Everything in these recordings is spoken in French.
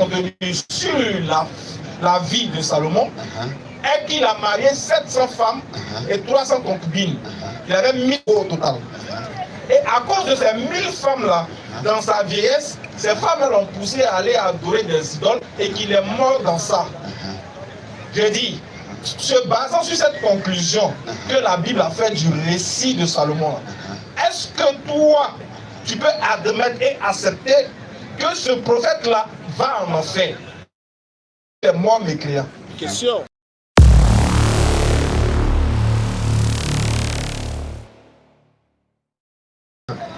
venus sur la vie de Salomon est qu'il a marié 700 femmes et 300 concubines. Il avait 1000 au total. Et à cause de ces 1000 femmes-là, dans sa vieillesse, ces femmes l'ont poussé à aller adorer des idoles et qu'il est mort dans ça. Je dis, se basant sur cette conclusion que la Bible a fait du récit de Salomon, est-ce que toi, tu peux admettre et accepter que ce prophète-là va en enfer? C'est moi, mes clients. Question.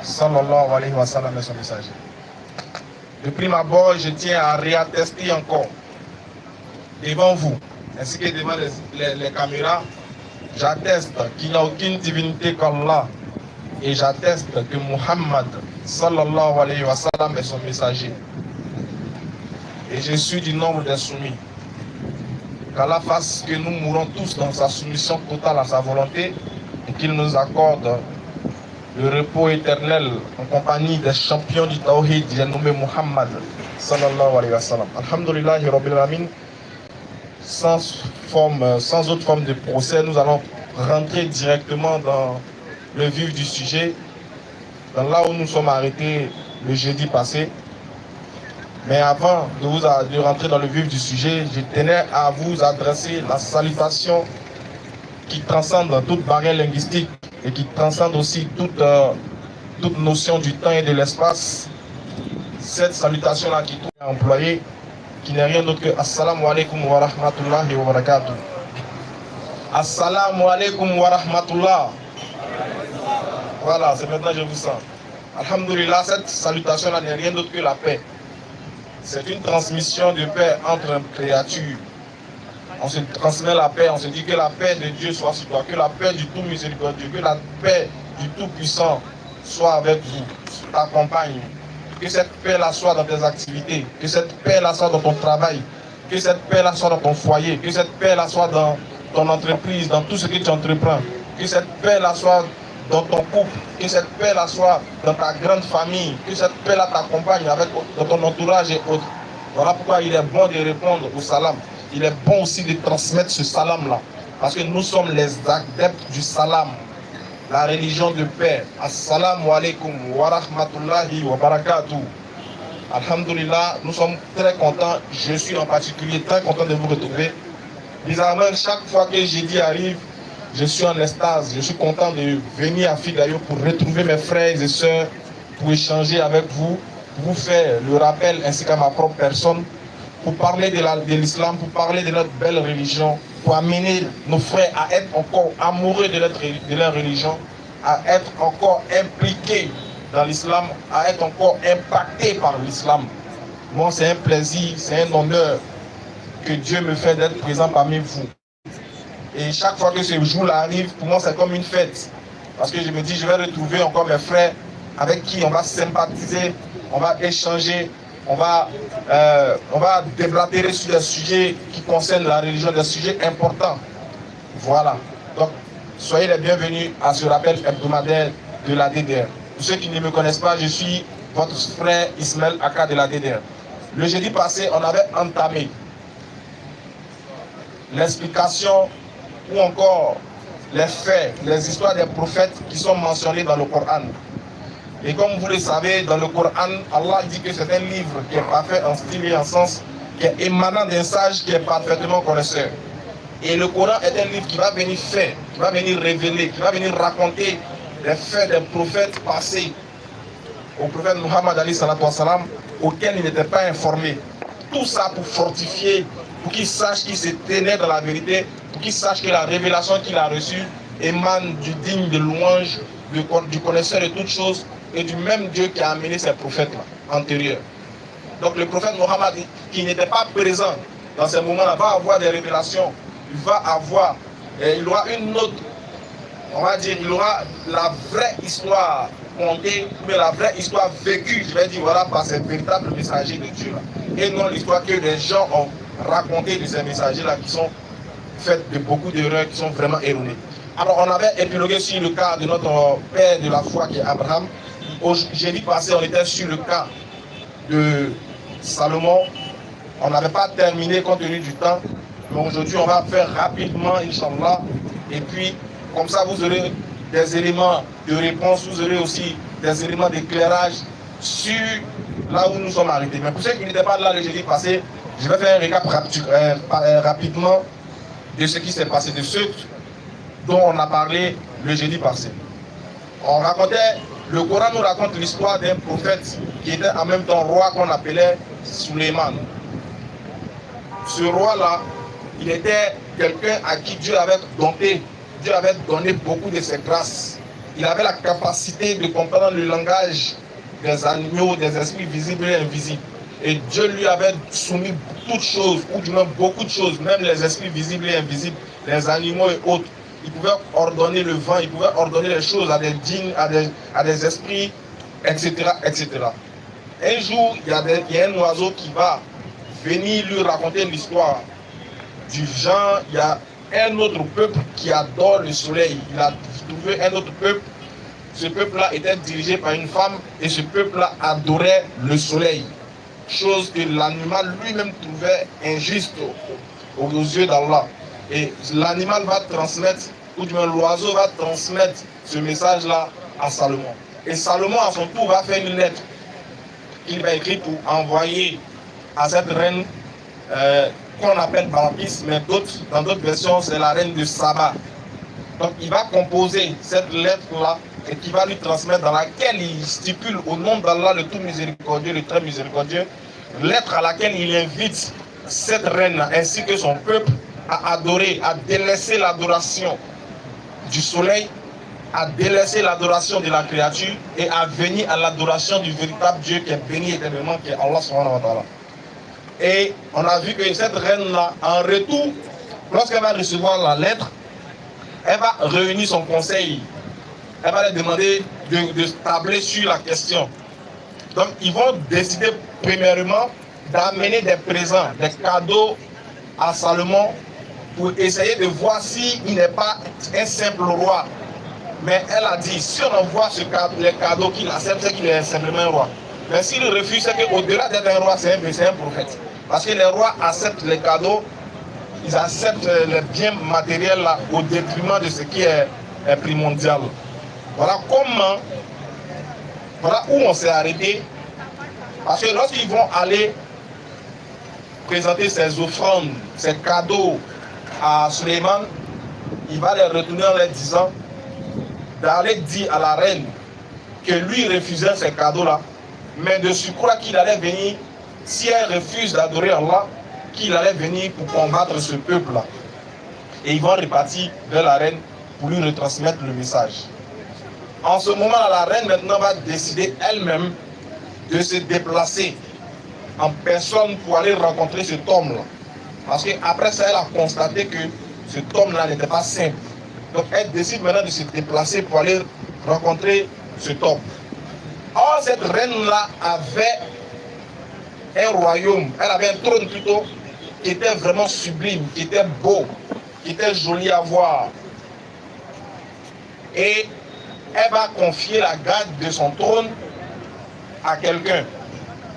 Sallallahu alayhi wa sallam et son messager. De prime abord, je tiens à réattester encore devant vous, ainsi que devant les caméras, j'atteste qu'il n'y a aucune divinité qu'Allah et j'atteste que Muhammad sallallahu alayhi wa sallam est son messager. Et je suis du nombre des soumis. Qu'Allah fasse que nous mourons tous dans sa soumission totale à sa volonté et qu'il nous accorde le repos éternel en compagnie des champions du Tawhid, j'ai nommé Muhammad sallallahu alayhi wa sallam. Alhamdulillahi rabbil alamin. Sans autre forme de procès, nous allons rentrer directement dans le vif du sujet, dans là où nous sommes arrêtés le jeudi passé. Mais avant de rentrer dans le vif du sujet, je tenais à vous adresser la salutation qui transcende toute barrière linguistique et qui transcende aussi toute notion du temps et de l'espace. Cette salutation-là qui est employée, qui n'est rien d'autre que Assalamu alaikum wa rahmatullahi wa barakatuh. Assalamu alaikum wa rahmatullah. Voilà, c'est maintenant que je vous sens. Alhamdulillah, cette salutation-là n'est rien d'autre que la paix. C'est une transmission de paix entre une créature. On se transmet la paix, on se dit que la paix de Dieu soit sur toi, que la paix du tout miséricordieux, que la paix du tout puissant soit avec vous, t'accompagne. Que cette paix-là soit dans tes activités, que cette paix-là soit dans ton travail, que cette paix-là soit dans ton foyer, que cette paix-là soit dans ton entreprise, dans tout ce que tu entreprends, que cette paix-là soit dans ton couple, que cette paix-là soit dans ta grande famille, que cette paix-là t'accompagne dans ton entourage et autres. Voilà pourquoi il est bon de répondre au salam. Il est bon aussi de transmettre ce salam-là, parce que nous sommes les adeptes du salam, la religion de paix. Assalamu alaikum wa rahmatullahi wa barakatuh. Alhamdulillah, nous sommes très contents. Je suis en particulier très content de vous retrouver. Bizarrement, chaque fois que jeudi arrive, je suis en extase. Je suis content de venir à Figayo pour retrouver mes frères et sœurs, pour échanger avec vous, pour vous faire le rappel ainsi qu'à ma propre personne, pour parler de l'islam, pour parler de notre belle religion, pour amener nos frères à être encore amoureux de leur religion, à être encore impliqués dans l'islam, à être encore impactés par l'islam. Moi, c'est un plaisir, c'est un honneur que Dieu me fait d'être présent parmi vous. Et chaque fois que ce jour-là arrive, pour moi, c'est comme une fête. Parce que je me dis, je vais retrouver encore mes frères avec qui on va sympathiser, on va échanger, on va déblatérer sur des sujets qui concernent la religion, des sujets importants. Voilà. Donc, soyez les bienvenus à ce rappel hebdomadaire de la DDR. Pour ceux qui ne me connaissent pas, je suis votre frère Ismaël Aka de la DDR. Le jeudi passé, on avait entamé l'explication ou encore les faits, les histoires des prophètes qui sont mentionnés dans le Coran. Et comme vous le savez, dans le Coran, Allah dit que c'est un livre qui est parfait en style et en sens, qui est émanant d'un sage qui est parfaitement connaisseur. Et le Coran est un livre qui va venir faire, qui va venir révéler, qui va venir raconter les faits des prophètes passés au prophète Muhammad Ali sallallahu alayhi wa sallam, auquel il n'était pas informé. Tout ça pour fortifier, pour qu'il sache qu'il se tenait dans la vérité, pour qu'il sache que la révélation qu'il a reçue émane du digne de louange, du connaisseur de toutes choses et du même Dieu qui a amené ces prophètes-là antérieurs. Donc le prophète Muhammad, qui n'était pas présent dans ces moments-là, va avoir des révélations, il aura une autre, on va dire, il aura la vraie histoire contée, mais la vraie histoire vécue, je vais dire, voilà, par ces véritables messagers de Dieu là. Et non l'histoire que les gens ont racontée de ces messagers-là qui sont faites de beaucoup d'erreurs, qui sont vraiment erronées. Alors on avait épilogué sur le cas de notre père de la foi qui est Abraham. Au jeudi passé, on était sur le cas de Salomon. On n'avait pas terminé compte tenu du temps, mais aujourd'hui on va faire rapidement, Inch'Allah. Et puis, comme ça, vous aurez des éléments de réponse, vous aurez aussi des éléments d'éclairage sur là où nous sommes arrêtés. Mais pour ceux qui n'étaient pas là le jeudi passé, je vais faire un récap rapidement de ce qui s'est passé, de ce dont on a parlé le jeudi passé. On racontait, le Coran nous raconte l'histoire d'un prophète qui était en même temps roi qu'on appelait Suleiman. Ce roi-là, il était quelqu'un à qui Dieu avait donné beaucoup de ses grâces. Il avait la capacité de comprendre le langage des animaux, des esprits visibles et invisibles. Et Dieu lui avait soumis toutes choses, ou du moins beaucoup de choses, même les esprits visibles et invisibles, les animaux et autres. Il pouvait ordonner le vent, il pouvait ordonner les choses à des djinns, à des esprits, etc., etc. Un jour, il y a un oiseau qui va venir lui raconter l'histoire du genre. Il y a un autre peuple qui adore le soleil. Il a trouvé un autre peuple. Ce peuple-là était dirigé par une femme et ce peuple-là adorait le soleil. Chose que l'animal lui-même trouvait injuste aux yeux d'Allah. Et l'animal va transmettre, ou du moins l'oiseau va transmettre ce message-là à Salomon. Et Salomon, à son tour, va faire une lettre qu'il va écrire pour envoyer à cette reine qu'on appelle Balqis, mais dans d'autres versions, c'est la reine de Saba. Donc il va composer cette lettre-là et qui va lui transmettre, dans laquelle il stipule au nom d'Allah le tout miséricordieux, le très miséricordieux, lettre à laquelle il invite cette reine ainsi que son peuple à adorer, à délaisser l'adoration du soleil, à délaisser l'adoration de la créature et à venir à l'adoration du véritable Dieu qui est béni éternellement, qui est Allah subhanahu wa ta'ala. Et on a vu que cette reine-là, en retour, lorsqu'elle va recevoir la lettre, elle va réunir son conseil. Elle va leur demander de tabler sur la question. Donc, ils vont décider premièrement d'amener des présents, des cadeaux à Salomon pour essayer de voir s'il n'est pas un simple roi. Mais elle a dit, si on envoie les cadeaux qu'il accepte, c'est qu'il est simplement un roi. Mais s'il refuse, c'est qu'au-delà d'être un roi, c'est un prophète. Parce que les rois acceptent les cadeaux, ils acceptent les biens matériels là, au détriment de ce qui est primordial. Voilà où on s'est arrêté. Parce que lorsqu'ils vont aller présenter ses offrandes, ses cadeaux à Suleiman, il va les retourner en leur disant d'aller dire à la reine que lui refusait ces cadeaux-là, mais de surcroît qu'il allait venir, si elle refuse d'adorer Allah, qu'il allait venir pour combattre ce peuple-là. Et ils vont repartir vers la reine pour lui retransmettre le message. En ce moment-là, la reine maintenant va décider elle-même de se déplacer en personne pour aller rencontrer cet homme-là. Parce qu'après ça, elle a constaté que cet homme-là n'était pas simple. Donc elle décide maintenant de se déplacer pour aller rencontrer cet homme. Or, cette reine-là avait un royaume, elle avait un trône plutôt, qui était vraiment sublime, qui était beau, qui était joli à voir. Et elle va confier la garde de son trône à quelqu'un.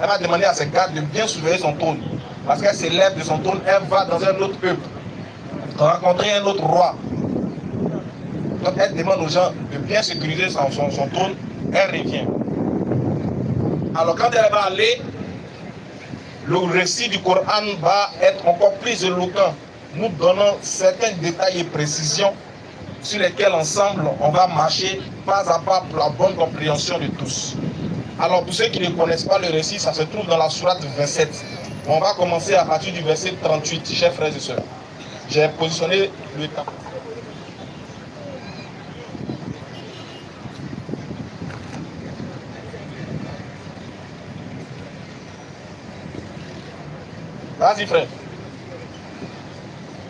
Elle va demander à ses gardes de bien surveiller son trône. Parce qu'elle s'élève de son trône, elle va dans un autre peuple, rencontrer un autre roi. Donc elle demande aux gens de bien sécuriser son trône, elle revient. Alors quand elle va aller, le récit du Coran va être encore plus éloquent, nous donnant certains détails et précisions sur lesquels ensemble on va marcher pas à pas pour la bonne compréhension de tous. Alors pour ceux qui ne connaissent pas le récit, ça se trouve dans la sourate 27. On va commencer à partir du verset 38, chers frères et sœurs. J'ai positionné le temps. Vas-y frère.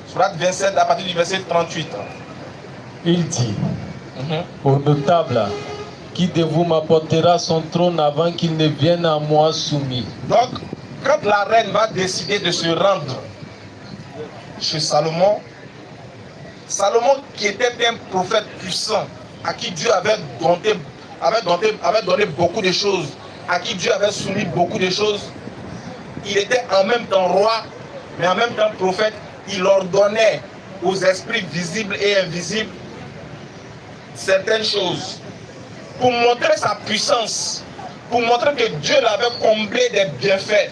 Sourate 27 à partir du verset 38. Il dit au notable, qui de vous m'apportera son trône avant qu'il ne vienne à moi soumis. Donc, quand la reine va décider de se rendre chez Salomon, Salomon qui était un prophète puissant, à qui Dieu avait donné beaucoup de choses, à qui Dieu avait soumis beaucoup de choses, il était en même temps roi, mais en même temps prophète. Il ordonnait aux esprits visibles et invisibles certaines choses pour montrer sa puissance, pour montrer que Dieu l'avait comblé des bienfaits,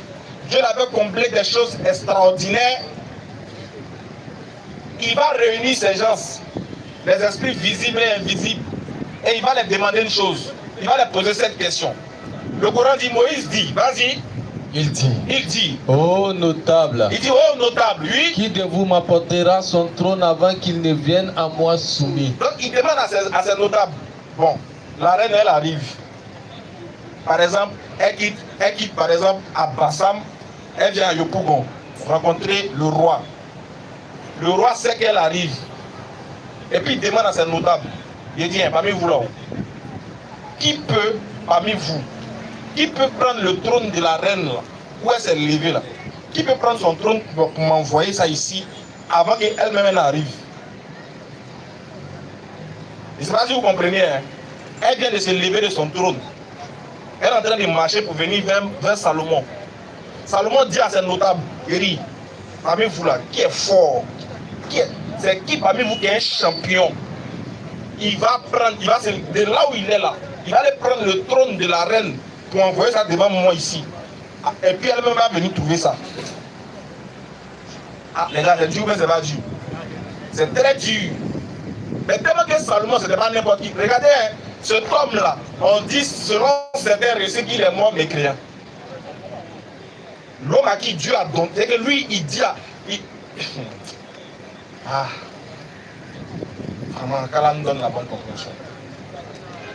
Dieu l'avait comblé des choses extraordinaires. Il va réunir ces gens, les esprits visibles et invisibles, et il va les demander une chose. Il va les poser cette question. Le Coran dit, Moïse dit, vas-y. Il dit, oh notable, oui. Qui de vous m'apportera son trône avant qu'il ne vienne à moi soumis? Donc il demande à ces notables. Bon, la reine elle arrive. Par exemple, elle quitte par exemple à Bassam, elle vient à Yopougon rencontrer le roi. Le roi sait qu'elle arrive. Et puis il demande à ses notables. Il dit, parmi vous là, qui peut, parmi vous, qui peut prendre le trône de la reine là, où elle s'est levée là? Qui peut prendre son trône pour m'envoyer ça ici avant qu'elle-même arrive? Je ne sais pas si vous comprenez. Hein? Elle vient de se lever de son trône. Elle est en train de marcher pour venir vers Salomon. Salomon dit à ses notables, il dit, parmi vous là, qui est fort? C'est qui parmi vous qui est un champion? Il va prendre, de là où il est là, il va aller prendre le trône de la reine pour envoyer ça devant moi ici. Et puis elle-même va venir trouver ça. Ah, les gars, c'est dur, mais c'est pas dur. C'est très dur. Mais tellement que Salomon, ce n'est pas n'importe qui. Regardez, hein, cet homme-là, on dit, selon certains récits, qu'il est mort mécréant. L'homme à qui Dieu a donné, c'est que lui, il dit à... Ah. Vraiment, qu'Allah nous donne la bonne compréhension.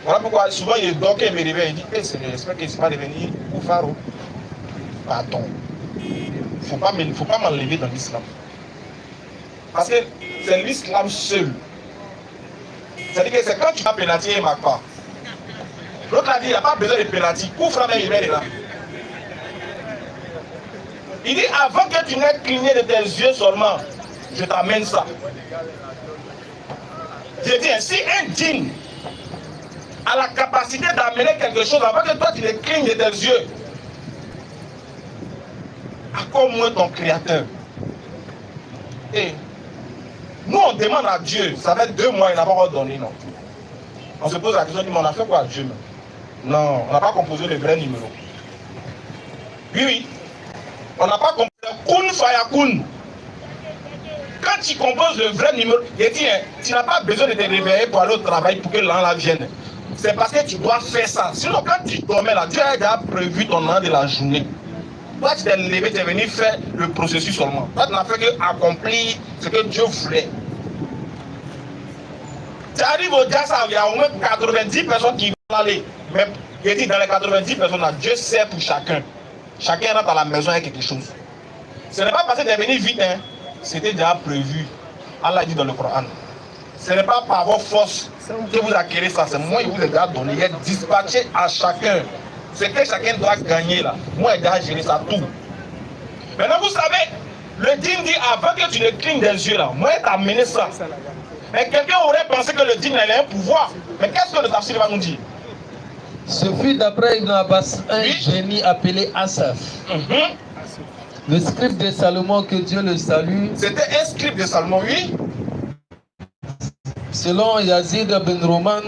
Voilà pourquoi souvent il dort, il me réveille, il dit, hey, j'espère qu'il ne s'est pas devenu ou pharaon. Pardon. Il ne faut pas m'enlever dans l'islam. Parce que c'est l'islam seul. C'est-à-dire que c'est quand tu vas pénalty, il ne marque pas. L'autre a dit, il n'y a pas besoin de pénalty. Couvre même, il est là. Il dit, avant que tu n'aies cligné de tes yeux seulement, je t'amène ça. Je dis, si un djinn a la capacité d'amener quelque chose avant que toi tu ne clignes de tes yeux, à quoi moins ton créateur? Et nous on demande à Dieu, ça fait 2 mois, il n'a pas encore donné, non. On se pose la question, on a fait quoi à Dieu? Non, on n'a pas composé le vrai numéro. Oui, on n'a pas composé Kun Fayakun. Quand tu composes le vrai numéro, il dit, hein, tu n'as pas besoin de te réveiller pour aller au travail pour que l'an vienne. C'est parce que tu dois faire ça. Sinon, quand tu dormais là, Dieu a déjà prévu ton an de la journée. Toi, tu t'es levé, tu es venu faire le processus seulement. Toi, tu n'as fait qu'accomplir ce que Dieu voulait. Tu arrives au Jassa, il y a au moins 90 personnes qui vont aller. Mais il dit, dans les 90 personnes là, Dieu sait pour chacun. Chacun rentre à la maison avec quelque chose. Ce n'est pas parce que tu es venu vite, hein. C'était déjà prévu. Allah dit dans le Coran. Ce n'est pas par vos forces que vous acquérez ça. C'est moi qui vous ai déjà donné. Il est dispatché à chacun. Ce que chacun doit gagner là. Moi, j'ai déjà géré ça tout. Maintenant, vous savez, le djinn dit avant que tu ne clignes des yeux là, moi, il t'a amené ça. Mais quelqu'un aurait pensé que le djinn avait un pouvoir. Mais qu'est-ce que le tafsir va nous dire? Ce fut d'après Ibn Abbas un génie appelé Asaph. Le scribe de Salomon, que Dieu le salue. C'était un scribe de Salomon, oui. Selon Yazid ben Roman,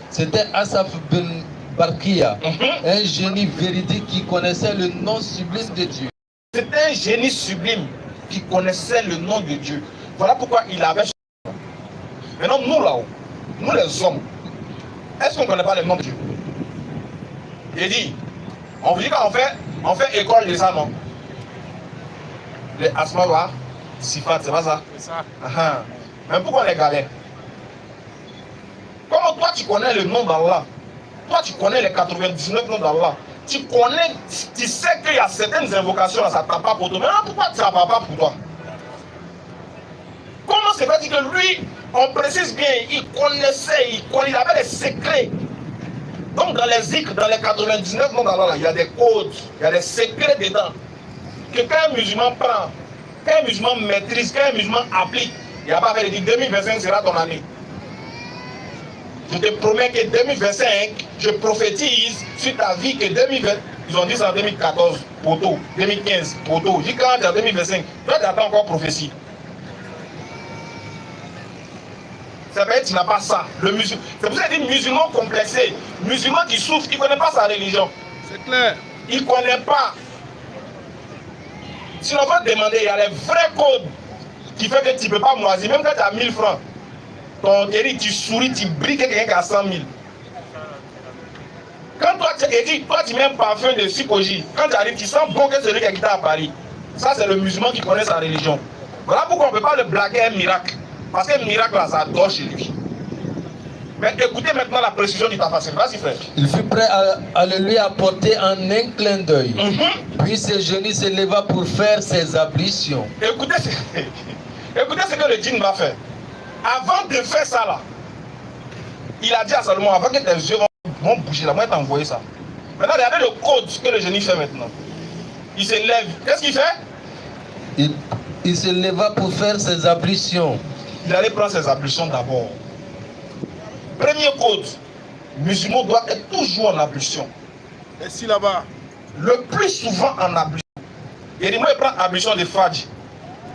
c'était Asaph ben Barkia, un génie véridique qui connaissait le nom sublime de Dieu. C'était un génie sublime qui connaissait le nom de Dieu. Voilà pourquoi il avait... Maintenant, nous là-haut, nous les hommes, est-ce qu'on ne connaît pas le nom de Dieu? J'ai dit, on vous dit qu'on fait école de ça, non? Les Asmawa, Sifat, c'est pas ça? C'est ça. Mais pourquoi les galères? Comment toi tu connais le nom d'Allah? Toi tu connais les 99 noms d'Allah. Tu connais, tu sais qu'il y a certaines invocations là, ça ne tape pas pour toi. Mais pourquoi ça ne va pas pour toi? Comment c'est fait que lui, on précise bien, il connaissait, il avait des secrets. Donc dans les zikr, dans les 99 noms d'Allah, il y a des codes, il y a des secrets dedans. Que quand un musulman prend, quand un musulman maîtrise, quand un musulman applique, il n'y a pas fait de dire 2025 sera ton année. Je te promets que 2025, je prophétise sur ta vie que 2020, Ils ont dit ça en 2014, poteau, 2015, poteau. J'ai dit quand en 2025, toi tu attends encore prophétie. Ça veut dire que tu n'as pas ça. C'est pour ça qu'il dit musulman complexé, musulman qui souffre, il ne connaît pas sa religion. C'est clair. Il ne connaît pas. Si on va te demander, il y a les vrais codes qui fait que tu ne peux pas moisir. Même quand tu as 1000 francs, ton Eric, tu souris, tu brilles quelqu'un qui a 100 000. Quand toi, tu mets un parfum de psychologie, quand tu arrives, tu sens bon que celui qui a quitté à Paris. Ça, c'est le musulman qui connaît sa religion. Voilà pourquoi on ne peut pas le blaguer un miracle. Parce qu'un miracle, là, ça dort chez lui. Mais écoutez maintenant la précision du tafsir. Vas-y, frère. Il fut prêt à le lui apporter en un clin d'œil. Puis ses genoux se leva pour faire ses ablutions. Écoutez ce que le djinn va faire. Avant de faire ça, là, il a dit à Salomon, avant que tes yeux vont bouger, là, moi, je t'ai envoyé ça. Maintenant, regardez le code que le génie fait maintenant. Il se lève. Qu'est-ce qu'il fait? Il se leva pour faire ses ablutions. Il allait prendre ses ablutions d'abord. Premier code, le musulman doit être toujours en ablution. Et si là-bas? Le plus souvent en ablution. Il dit, moi, il prend ablution de Fadj.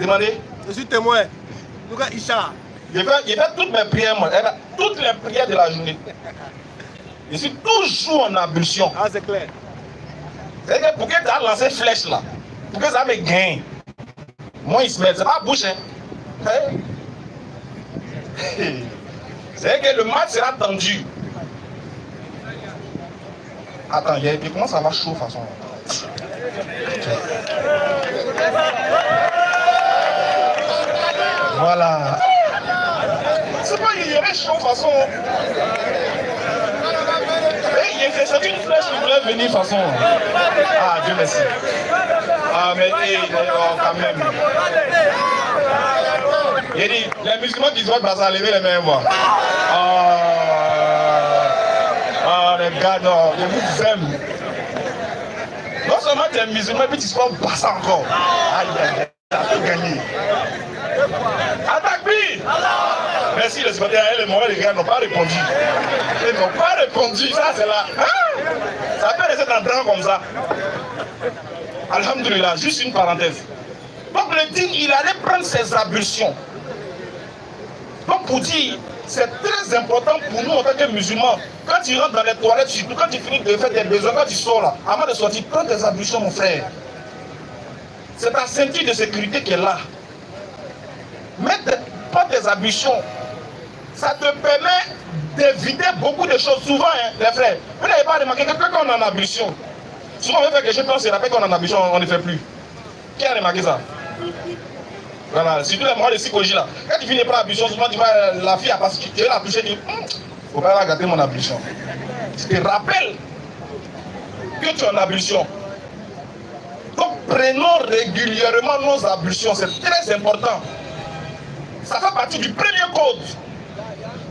Demandez. Je suis témoin. Nous, Isha. Il fait toutes mes prières, moi. Toutes les prières de la journée. Je suis toujours en ablution. Ah, c'est clair. C'est que pour que tu as lancé flèche là, pour que ça me gagne, moi, il se met, c'est pas bouche. Hein? C'est que le match sera tendu. Attends, il commence à avoir chaud de toute façon. Voilà. C'est pas il y avait chaud de toute façon. C'est une flèche qui voulait venir de toute façon. Ah, Dieu merci. Ah, mais quand même. Il dit, les musulmans qui doivent passer à lever les mains, moi. Ah, les gars, non, je vous aime. Non seulement tu es musulman, puis tu se prends passer encore. Aïe, aïe, aïe, t'as tout gagné. Attaque-lui! Merci, les secrétaires, les gars n'ont pas répondu. Ils n'ont pas répondu, ça c'est là. Hein? Ça peut rester dans le temps comme ça. Alhamdulillah, juste une parenthèse. Donc le djinn, il allait prendre ses ablutions. Donc pour dire, c'est très important pour nous en tant que musulmans. Quand tu rentres dans les toilettes, surtout quand tu finis de faire tes besoins, quand tu sors là, avant de sortir, prends tes ablutions, mon frère. C'est ta ceinture de sécurité qui est là. Prends tes ablutions. Ça te permet d'éviter beaucoup de choses. Souvent, hein, les frères, vous n'avez pas remarqué que quand on est en ablution, souvent on veut faire quelque chose, on se rappelle qu'on est en ablution, on ne fait plus. Qui a remarqué ça? Voilà, surtout les moments de psychologie là. Quand tu finis de prendre l'ablution, souvent tu vas, la fille a passé, tu veux la toucher, tu dis, faut pas la gâter mon ablution. Tu te rappelles que tu es en ablution. Donc prenons régulièrement nos ablutions, c'est très important. Ça fait partie du premier code.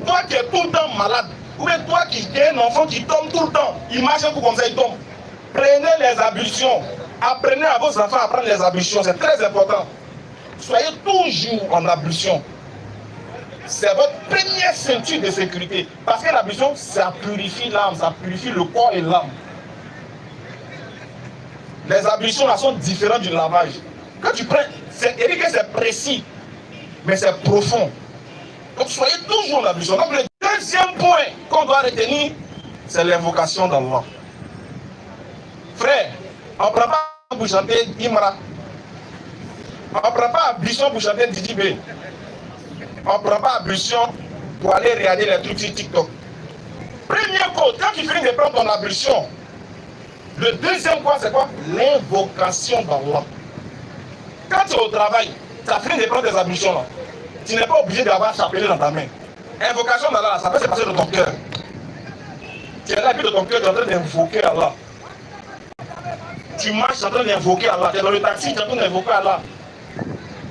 Toi qui es tout le temps malade, ou bien toi qui es un enfant qui tombe tout le temps, il marche un coup comme ça, il tombe. Prenez les ablutions. Apprenez à vos enfants à prendre les ablutions, c'est très important. Soyez toujours en ablution. C'est votre première ceinture de sécurité. Parce que l'ablution, ça purifie l'âme, ça purifie le corps et l'âme. Les ablutions là sont différentes du lavage. Quand tu prends, c'est précis, mais c'est profond. Donc soyez toujours en ablution. Donc le deuxième point qu'on doit retenir, c'est l'invocation d'Allah. Frère, on ne prend pas pour chanter Imra. On ne prend pas ablution pour chanter Didi B. On ne prend pas ablution pour aller regarder les trucs sur TikTok. Premier code, quand tu finis de prendre ton ablution, le deuxième point c'est quoi? L'invocation d'Allah. Quand tu es au travail, tu as fini de prendre tes ablutions là. Tu n'es pas obligé d'avoir chapelet dans ta main. Invocation d'Allah, ça peut se passer de ton cœur. Tu es là, puis de ton cœur, tu es en train d'invoquer Allah. Tu marches, tu es en train d'invoquer Allah. Tu es dans le taxi, tu es en train d'invoquer Allah.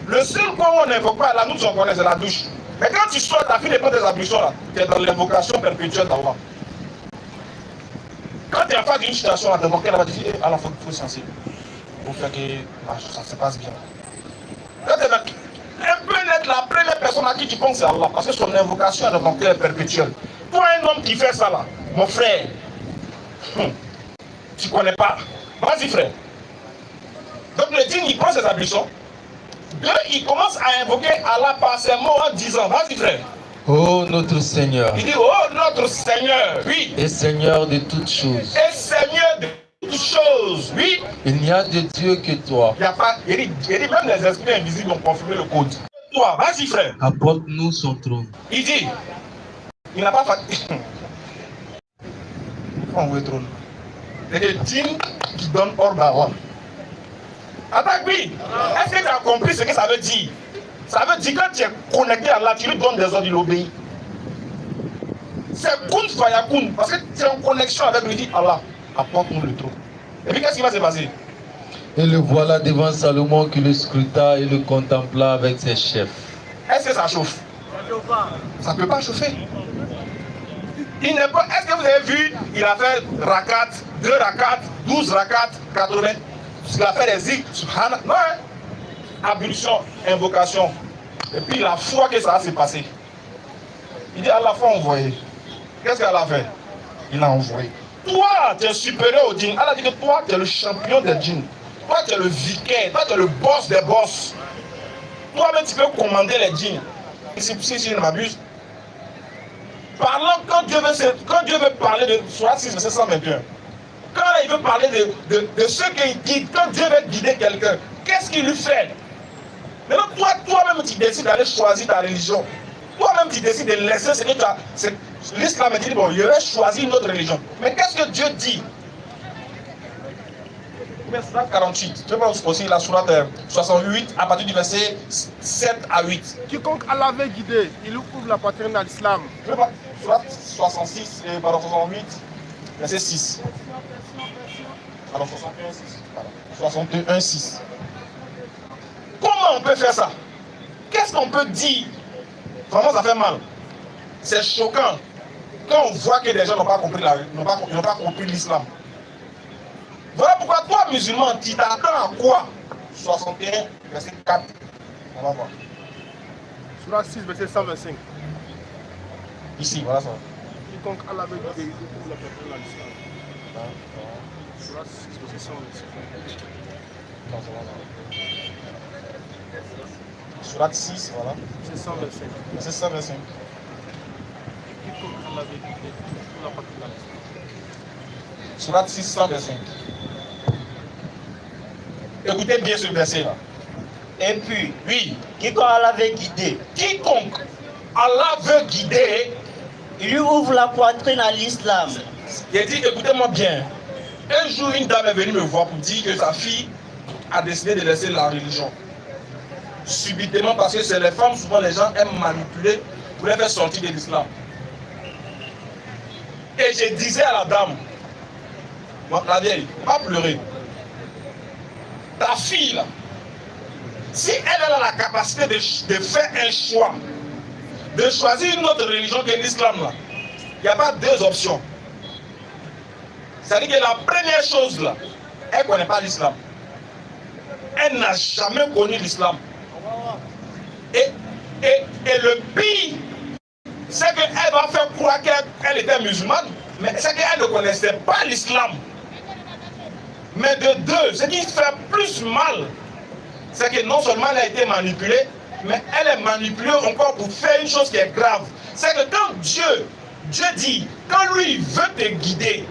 Le seul point où on n'invoque pas Allah, nous on connaît, c'est la douche. Mais quand tu sors, tu as fini de prendre tes ablutions là, tu es dans l'invocation perpétuelle d'Allah. Quand tu es en face d'une situation, tu invoques là, tu dis, Allah, il faut sensible. Pour faire que ça se passe bien. Quand tu es dans un peu être la première personne à qui tu penses, c'est Allah. Parce que son invocation dans ton cœur est perpétuelle. Toi, un homme qui fait ça là, mon frère, tu ne connais pas. Vas-y frère. Donc le djinn, il prend ses ablutions. Deux, il commence à invoquer Allah par ses mots en disant, vas-y frère. Ô notre Seigneur. Il dit, oh notre Seigneur, oui. Et Seigneur de toutes choses. Et Seigneur de toutes choses, oui. Il n'y a de Dieu que toi. Il n'y a pas, il dit même les esprits invisibles ont confirmé le code. Toi, vas-y frère. Apporte-nous son trône. Il dit, il n'a pas fait. On veut trône. C'est le djinn qui donne ordre à Allah. Attends, oui. Est-ce que tu as compris ce que ça veut dire? Ça veut dire que quand tu es connecté à Allah, tu lui donnes des ordres, il obéit. C'est kun fayakun. Parce que tu es en connexion avec lui, il dit Allah, apporte-nous le trône. Et puis qu'est-ce qui va se passer? Et le voilà devant Salomon qui le scruta et le contempla avec ses chefs. Est-ce que ça chauffe? Ça ne peut pas chauffer. Il n'est pas. Est-ce que vous avez vu, il a fait rakat, 2 rakat, 12 rakat, 80. Il a fait des zikr, subhanallah. Non, hein? Ablution, invocation. Et puis la foi que ça va se passer. Il dit à la fois envoyé. Qu'est-ce qu'elle a fait? Il a envoyé. Toi, tu es supérieur au djinn. Elle a dit que toi, tu es le champion des djinns. Toi, tu es le vicaire. Toi, tu es le boss des boss. Toi-même, tu peux commander les djinns. Si je ne m'abuse. Parlant, quand Dieu veut parler de Sourate 6, verset 121. Quand il veut parler de ceux qu'il guide, quand Dieu veut guider quelqu'un, qu'est-ce qu'il lui fait? Maintenant, toi-même, tu décides d'aller choisir ta religion. Toi-même, tu décides de laisser ce que tu as. L'islam dit, bon, je vais choisir une autre religion. Mais qu'est-ce que Dieu dit? Sourate 48. Je vais aussi la sourate 68 à partir du verset 7 à 8. Quiconque Allah veut guider, il ouvre la poitrine à l'islam. Je vais voir sourate 66 et pardon, 68, verset 6. Pardon, 61, 6. Pardon, 61, 6. Comment on peut faire ça? Qu'est-ce qu'on peut dire? Vraiment, ça fait mal. C'est choquant quand on voit que les gens n'ont pas compris l'islam. Voilà pourquoi toi, musulman, tu t'attends à quoi? 61, verset 4. On va voir. Sourate 6, verset 125. Ici, voilà ça. Quiconque Allah veut guider, il ouvre la poitrine à l'islam. Sourate 6, verset 125. Non, c'est bon, Sourate 6, voilà. C'est 125. C'est 125. Quiconque Allah veut guider, il ouvre la poitrine à l'islam. Sourate 6, 125. Écoutez bien ce verset-là. Et puis, Oui, quiconque Allah veut guider, quiconque Allah veut guider, il lui ouvre la poitrine à l'islam. il dit, écoutez-moi bien. Un jour, une dame est venue me voir pour dire que sa fille a décidé de laisser la religion. Subitement, parce que c'est les femmes, souvent les gens aiment manipuler pour les faire sortir de l'islam. Et je disais à la dame, la vieille, pas pleurer. Ta fille là, si elle a la capacité de faire un choix, de choisir une autre religion que l'islam là, il n'y a pas deux options. C'est-à-dire que la première chose là, elle ne connaît pas l'islam. Elle n'a jamais connu l'islam. Et le pire, c'est qu'elle va faire croire qu'elle était musulmane, mais c'est qu'elle ne connaissait pas l'islam. Mais de deux, ce qui fait plus mal, c'est que non seulement elle a été manipulée, mais elle est manipulée encore pour faire une chose qui est grave. C'est que quand Dieu dit, quand lui veut te guider,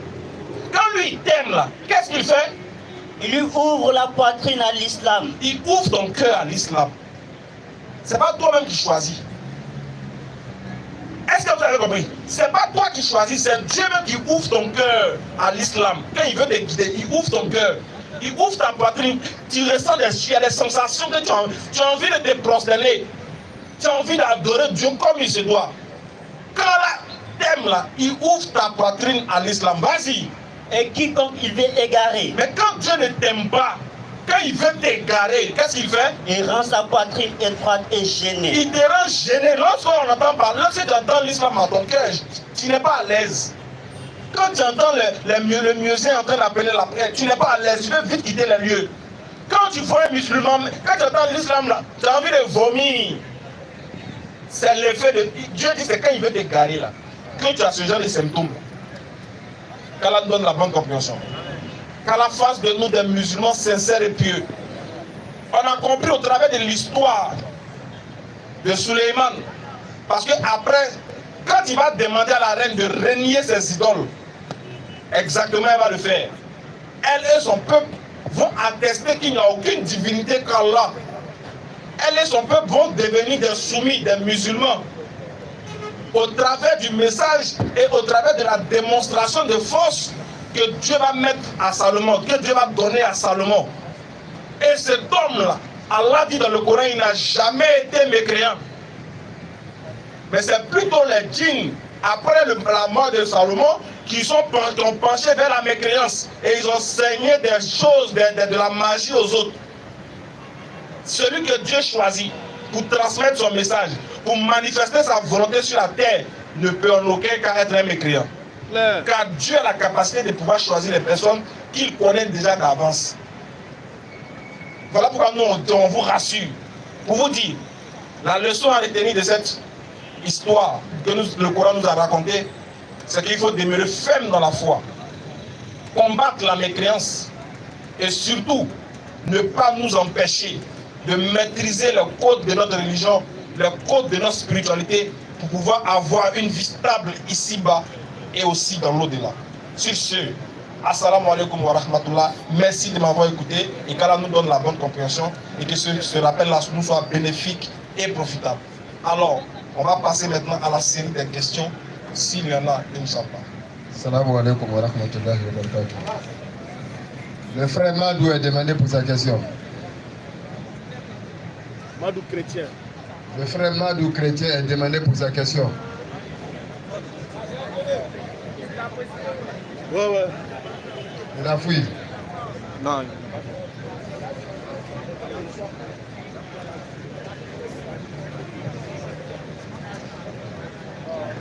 quand lui t'aime là, qu'est-ce qu'il fait? Il lui ouvre la poitrine à l'islam. Il ouvre ton cœur à l'islam. C'est pas toi-même qui choisis. Est-ce que vous avez compris? C'est pas toi qui choisis, c'est Dieu même qui ouvre ton cœur à l'islam. Quand il veut te guider, il ouvre ton cœur. Il ouvre ta poitrine. Tu ressens des sensations que tu as envie de te prosterner. Tu as envie d'adorer Dieu comme il se doit. Quand là, t'aimes là, il ouvre ta poitrine à l'islam. Vas-y. Et quiconque il veut égarer, Mais quand Dieu ne t'aime pas, quand il veut t'égarer, qu'est-ce qu'il fait? il rend sa poitrine étroite et gênée. Il te rend gêné. Lorsqu'on entend parler, lorsque tu entends l'islam dans ton cœur, tu n'es pas à l'aise. Quand tu entends le musée en train d'appeler la prière, tu n'es pas à l'aise. Tu veux vite quitter les lieux. Quand tu vois un musulman, quand tu entends l'islam là, tu as envie de vomir. C'est l'effet de. Dieu dit c'est quand il veut t'égarer là. Quand tu as ce genre de symptômes. Qu'Allah te donne la bonne compréhension. qu'Allah fasse de nous des musulmans sincères et pieux. On a compris au travers de l'histoire de Suleiman, parce que après, quand il va demander à la reine de renier ses idoles, exactement elle va le faire. Elle et son peuple vont attester qu'il n'y a aucune divinité qu'Allah. Elle et son peuple vont devenir des soumis, des musulmans, au travers du message et au travers de la démonstration de force que Dieu va mettre à Salomon, que Dieu va donner à Salomon. Et cet homme-là, Allah dit dans le Coran, il n'a jamais été mécréant. Mais c'est plutôt les djinns, après la mort de Salomon, qui ont penché vers la mécréance. Et ils ont saigné des choses, de la magie aux autres. Celui que Dieu choisit pour transmettre son message, pour manifester sa volonté sur la terre, ne peut en aucun cas être un mécréant. Car Dieu a la capacité de pouvoir choisir les personnes qu'il connaît déjà d'avance. Voilà pourquoi nous, on vous rassure. Pour vous dire, la leçon à retenir de cette histoire que le Coran nous a racontée, c'est qu'il faut demeurer ferme dans la foi, combattre la mécréance et surtout ne pas nous empêcher de maîtriser le code de notre religion, le code de notre spiritualité pour pouvoir avoir une vie stable ici-bas et aussi dans l'au-delà. Sur ce, assalamu alaikum wa rahmatullah, merci de m'avoir écouté et qu'Allah nous donne la bonne compréhension et que ce rappel-là nous soit bénéfique et profitable. Alors, on va passer maintenant à la série des questions, s'il y en a, Inch'Allah. Assalamu alaikum wa rahmatullahi wa barakatuh. Le frère Madou est demandé pour sa question. Madou chrétien. Le frère Madou chrétien est demandé pour sa question. Ouais. Il a fui. Non.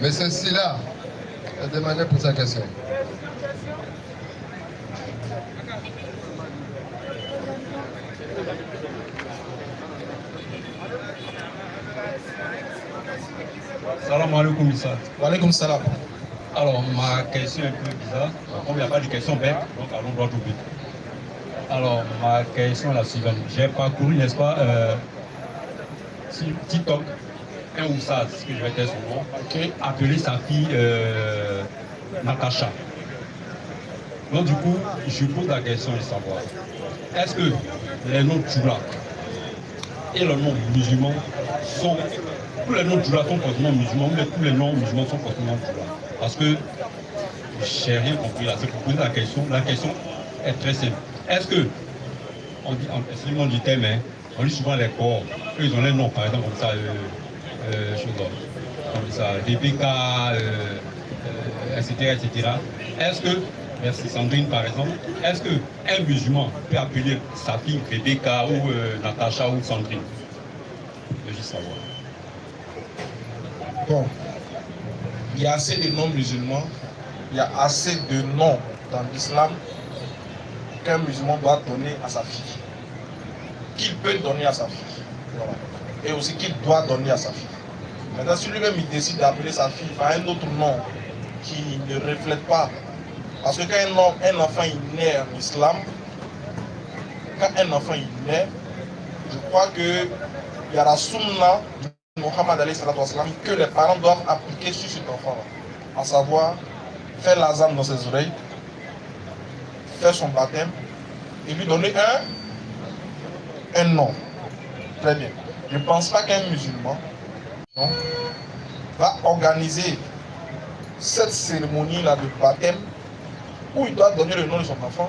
Monsieur Silla est demandé pour sa question. Salam alaikum Issa. Wa alaikum salam. Alors, ma question est un peu bizarre. Comme il n'y a pas de question bête, donc allons droit au but. Alors, ma question est la suivante. J'ai parcouru, n'est-ce pas, sur TikTok, un Oussad, ce que je vais dire son nom, qui a appelé sa fille Natacha. Donc, du coup, je pose la question de savoir, est-ce que les noms Tchoula et les noms musulmans sont. Tous les noms Tchoula sont forcément musulmans, mais tous les noms musulmans sont forcément Tchoula. Parce que je n'ai rien compris là, c'est pour poser la question. La question est très simple. Est-ce que, on dit, excusez-moi du thème, hein, on dit souvent les corps, eux ils ont les noms par exemple comme ça, comme ça, DPK, etc. Est-ce que, merci Sandrine par exemple, est-ce qu'un musulman peut appeler sa fille Rebecca ou Natacha ou Sandrine? Je veux juste savoir. Bon, il y a assez de noms musulmans, il y a assez de noms dans l'islam qu'un musulman doit donner à sa fille. Qu'il peut donner à sa fille. Voilà. Et aussi qu'il doit donner à sa fille. Maintenant, si lui-même il décide d'appeler sa fille par un autre nom qui ne reflète pas. Parce que quand un enfant il naît en islam, quand un enfant il naît, je crois qu'il y a la sunna du Mohammed alayhi salatu wasalam que les parents doivent appliquer sur cet enfant-là. À savoir, faire l'azan dans ses oreilles, faire son baptême et lui donner un nom. Très bien. Je ne pense pas qu'un musulman va organiser cette cérémonie-là de baptême où il doit donner le nom de son enfant.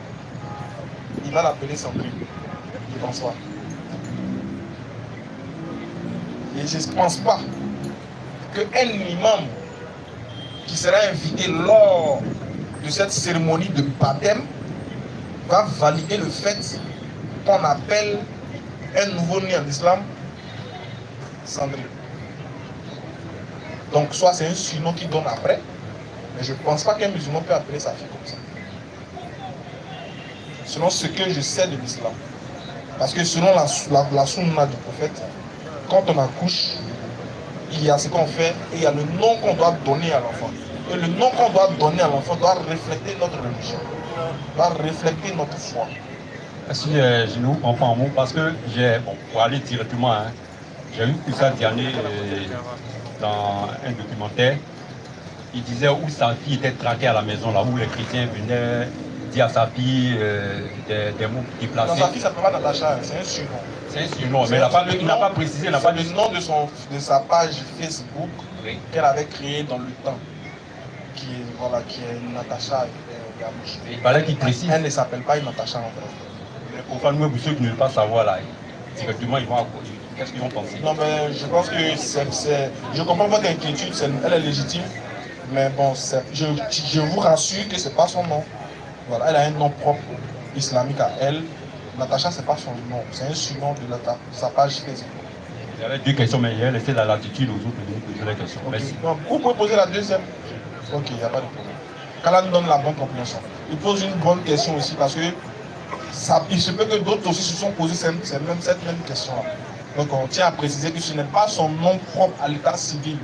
Il va l'appeler Sandrine. Je ne pense pas. Et je ne pense pas qu'un imam qui sera invité lors de cette cérémonie de baptême va valider le fait qu'on appelle un nouveau-né en islam Sandrine. Donc soit c'est un surnom qu'il donne après, mais je ne pense pas qu'un musulman peut appeler sa fille comme ça. Selon ce que je sais de l'islam. Parce que selon la sunna du prophète, quand on accouche, il y a ce qu'on fait et il y a le nom qu'on doit donner à l'enfant. Et le nom qu'on doit donner à l'enfant doit refléter notre religion. doit refléter notre foi. Si je ne comprends pas un mot, parce que pour aller directement, hein, j'ai vu que ça dernier dans un documentaire, il disait où sa fille était traquée à la maison, là où les chrétiens venaient dire à sa fille des mots déplacés. Dans sa fille, ça ne peut pas Natacha, c'est un surnom. C'est un surnom, mais il n'a pas précisé. Il n'a pas le nom de sa page Facebook qu'elle avait créée dans le temps, qui est Natacha Yamouche. Il fallait qu'il précise. Elle ne s'appelle pas Natacha en fait. Les profanes, pour ceux qui ne veulent pas savoir, là, directement, ils vont qu'est-ce qu'ils vont penser? Non, mais je pense que je comprends votre inquiétude, elle est légitime, mais bon, je vous rassure que ce n'est pas son nom. Voilà, elle a un nom propre islamique à elle. Natacha, ce n'est pas son nom, c'est un surnom de sa page Facebook. J'avais deux questions, mais j'ai laissé la latitude aux autres de poser les questions. Okay. Merci. Donc, vous pouvez poser la deuxième. Ok, il n'y a pas de problème. Qu'Allah nous donne la bonne compréhension. Il pose une bonne question aussi parce que il se peut que d'autres aussi se sont posés cette même question-là. Donc on tient à préciser que ce n'est pas son nom propre à l'état civil.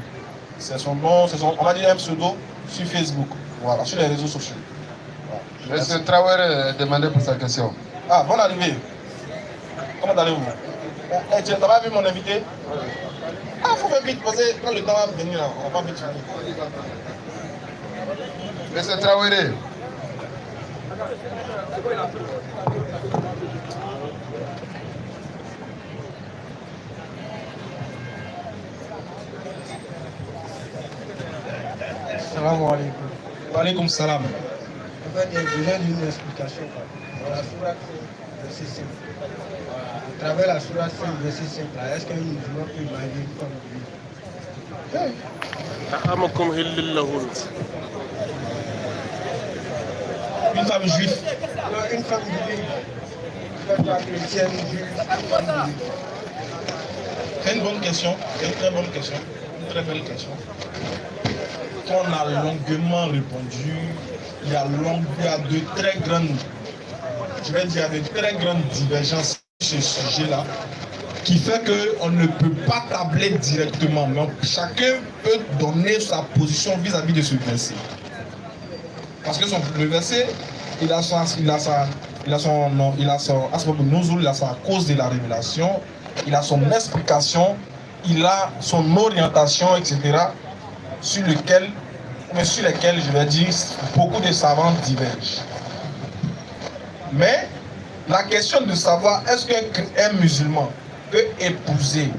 C'est son nom, on va dire un pseudo sur Facebook. Voilà, sur les réseaux sociaux. Voilà. Monsieur Traoré demandé pour sa question. Ah, bonne arrivée. Comment allez-vous? Tu n'as pas vu mon invité? Ah, il faut faire vite, parce que quand le temps va venir, on va pas vite finir. Monsieur Traoré. Salam alaikum. Wa alaikum salam. En fait, j'ai besoin d'une explication. Dans la sourate, verset 5. À travers la sourate 5, verset 5, est-ce qu'un musulman peut marier une femme juive? Une femme juive. Non, une femme juive. Pas chrétienne, juive. C'est une bonne question, c'est une très bonne question, une très belle question. On a longuement répondu, il y a de très grandes, je vais dire, de très grandes divergences sur ce sujet-là, qui fait qu'on ne peut pas tabler directement, mais chacun peut donner sa position vis-à-vis de ce verset. Parce que le verset, il a sa cause de la révélation, il a son explication, il a son orientation, etc. sur lesquelles, je vais dire, beaucoup de savants divergent. Mais la question de savoir est-ce qu'un musulman peut épouser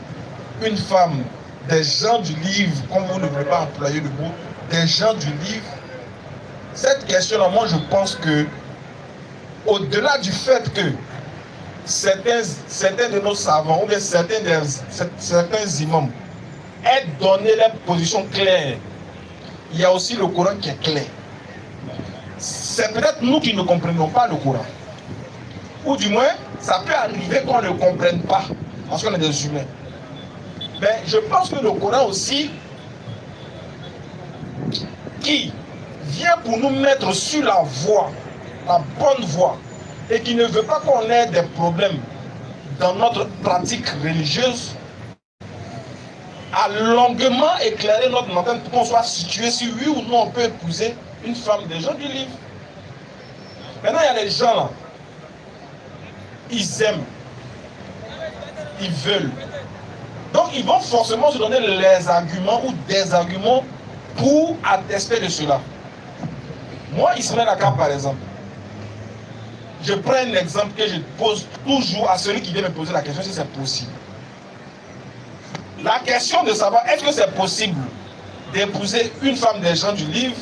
une femme des gens du livre, comme vous ne voulez pas employer le mot, des gens du livre, cette question-là, moi je pense que, au-delà du fait que certains de nos savants, ou bien certains imams, aient donné leur position claire, il y a aussi le Coran qui est clair. C'est peut-être nous qui ne comprenons pas le Coran. Ou du moins, ça peut arriver qu'on ne le comprenne pas, parce qu'on est des humains. Mais je pense que le Coran aussi, qui vient pour nous mettre sur la voie, la bonne voie, et qui ne veut pas qu'on ait des problèmes dans notre pratique religieuse, a longuement éclairé notre montagne pour qu'on soit situé si oui ou non on peut épouser une femme des gens du livre. Maintenant, il y a des gens là, ils aiment, ils veulent. Donc, ils vont forcément se donner les arguments ou des arguments pour attester de cela. Moi, Ismaël Akam, par exemple, je prends un exemple que je pose toujours à celui qui vient me poser la question si c'est possible. La question de savoir est-ce que c'est possible d'épouser une femme des gens du livre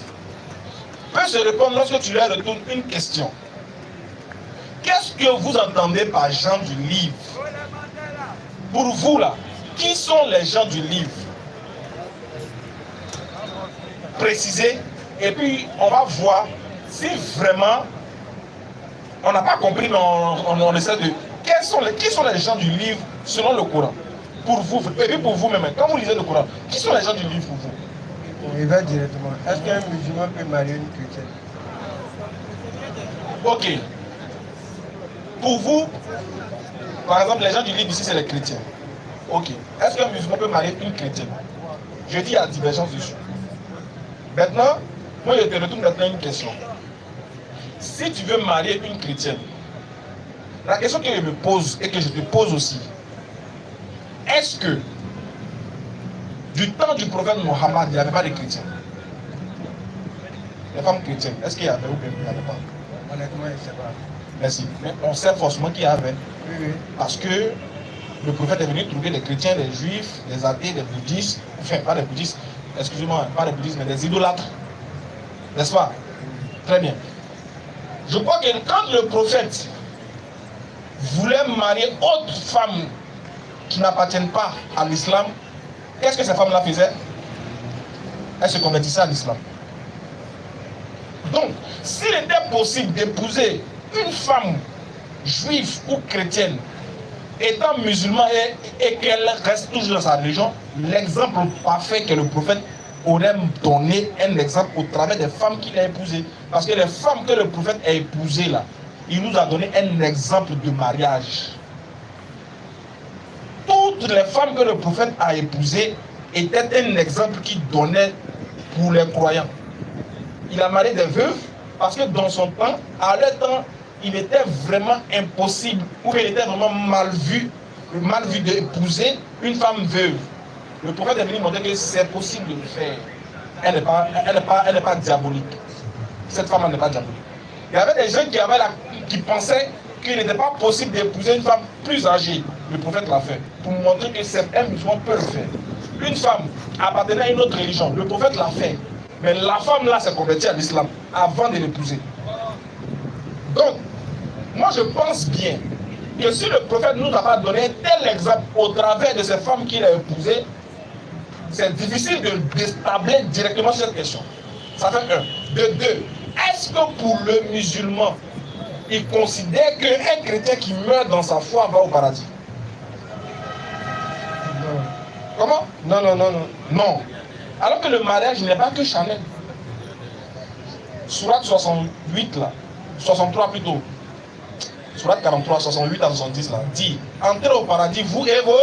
peut se répondre lorsque tu leur retournes une question. Qu'est-ce que vous entendez par gens du livre? Pour vous là, qui sont les gens du livre? Précisez, et puis on va voir si vraiment on n'a pas compris, mais on essaie de... Qui sont les gens du livre selon le Coran? Pour vous, et puis pour vous-même, quand vous lisez le Coran, qui sont les gens du livre pour vous? Il va directement. Est-ce qu'un musulman peut marier une chrétienne? Ok. Pour vous, par exemple, les gens du livre ici, c'est les chrétiens. Ok. Est-ce qu'un musulman peut marier une chrétienne? Je dis à divergence dessus. Maintenant, moi je te retourne maintenant une question. si tu veux marier une chrétienne, la question que je me pose et que je te pose aussi, est-ce que du temps du prophète Mohammed, il n'y avait pas de chrétiens? Les femmes chrétiennes, est-ce qu'il y avait ou bien il n'y avait pas? Honnêtement, je ne sais pas. Merci. Mais on sait forcément qu'il y avait. Oui, oui. Parce que le prophète est venu trouver les chrétiens, les juifs, les athées, les bouddhistes, enfin pas les bouddhistes, excusez-moi, pas les bouddhistes, mais les idolâtres. N'est-ce pas? Très bien. Je crois que quand le prophète voulait marier autre femmes qui n'appartiennent pas à l'islam, qu'est-ce que ces femmes-là faisaient? Elles se convertissaient à l'islam. Donc, s'il était possible d'épouser une femme juive ou chrétienne étant musulman et qu'elle reste toujours dans sa religion, l'exemple parfait que le prophète aurait donné un exemple au travers des femmes qu'il a épousées. Parce que les femmes que le prophète a épousées là, il nous a donné un exemple de mariage. Toutes les femmes que le prophète a épousées étaient un exemple qu'il donnait pour les croyants. Il a marié des veuves parce que dans son temps, à leur temps, il était vraiment impossible ou il était vraiment mal vu d'épouser une femme veuve. Le prophète est venu montrer que c'est possible de le faire. Elle n'est pas diabolique. Cette femme n'est pas diabolique. Il y avait des gens qui pensaient qu'il n'était pas possible d'épouser une femme plus âgée. Le prophète l'a fait pour montrer que certains musulmans peuvent le faire. Une femme appartenant à une autre religion, le prophète l'a fait. Mais la femme là s'est convertie à l'islam avant de l'épouser. Donc, moi je pense bien que si le prophète nous a pas donné tel exemple au travers de ces femmes qu'il a épousées, c'est difficile de d'établir directement sur cette question. Ça fait un. De deux, est-ce que pour le musulman, il considère qu'un chrétien qui meurt dans sa foi va au paradis? Non. Comment? Non, non, non, non. Non. Alors que le mariage n'est pas que charnel. Sourate 68 là, 63 plutôt. Sourate 43, 68 à 70 là, dit, entrez au paradis, vous et vos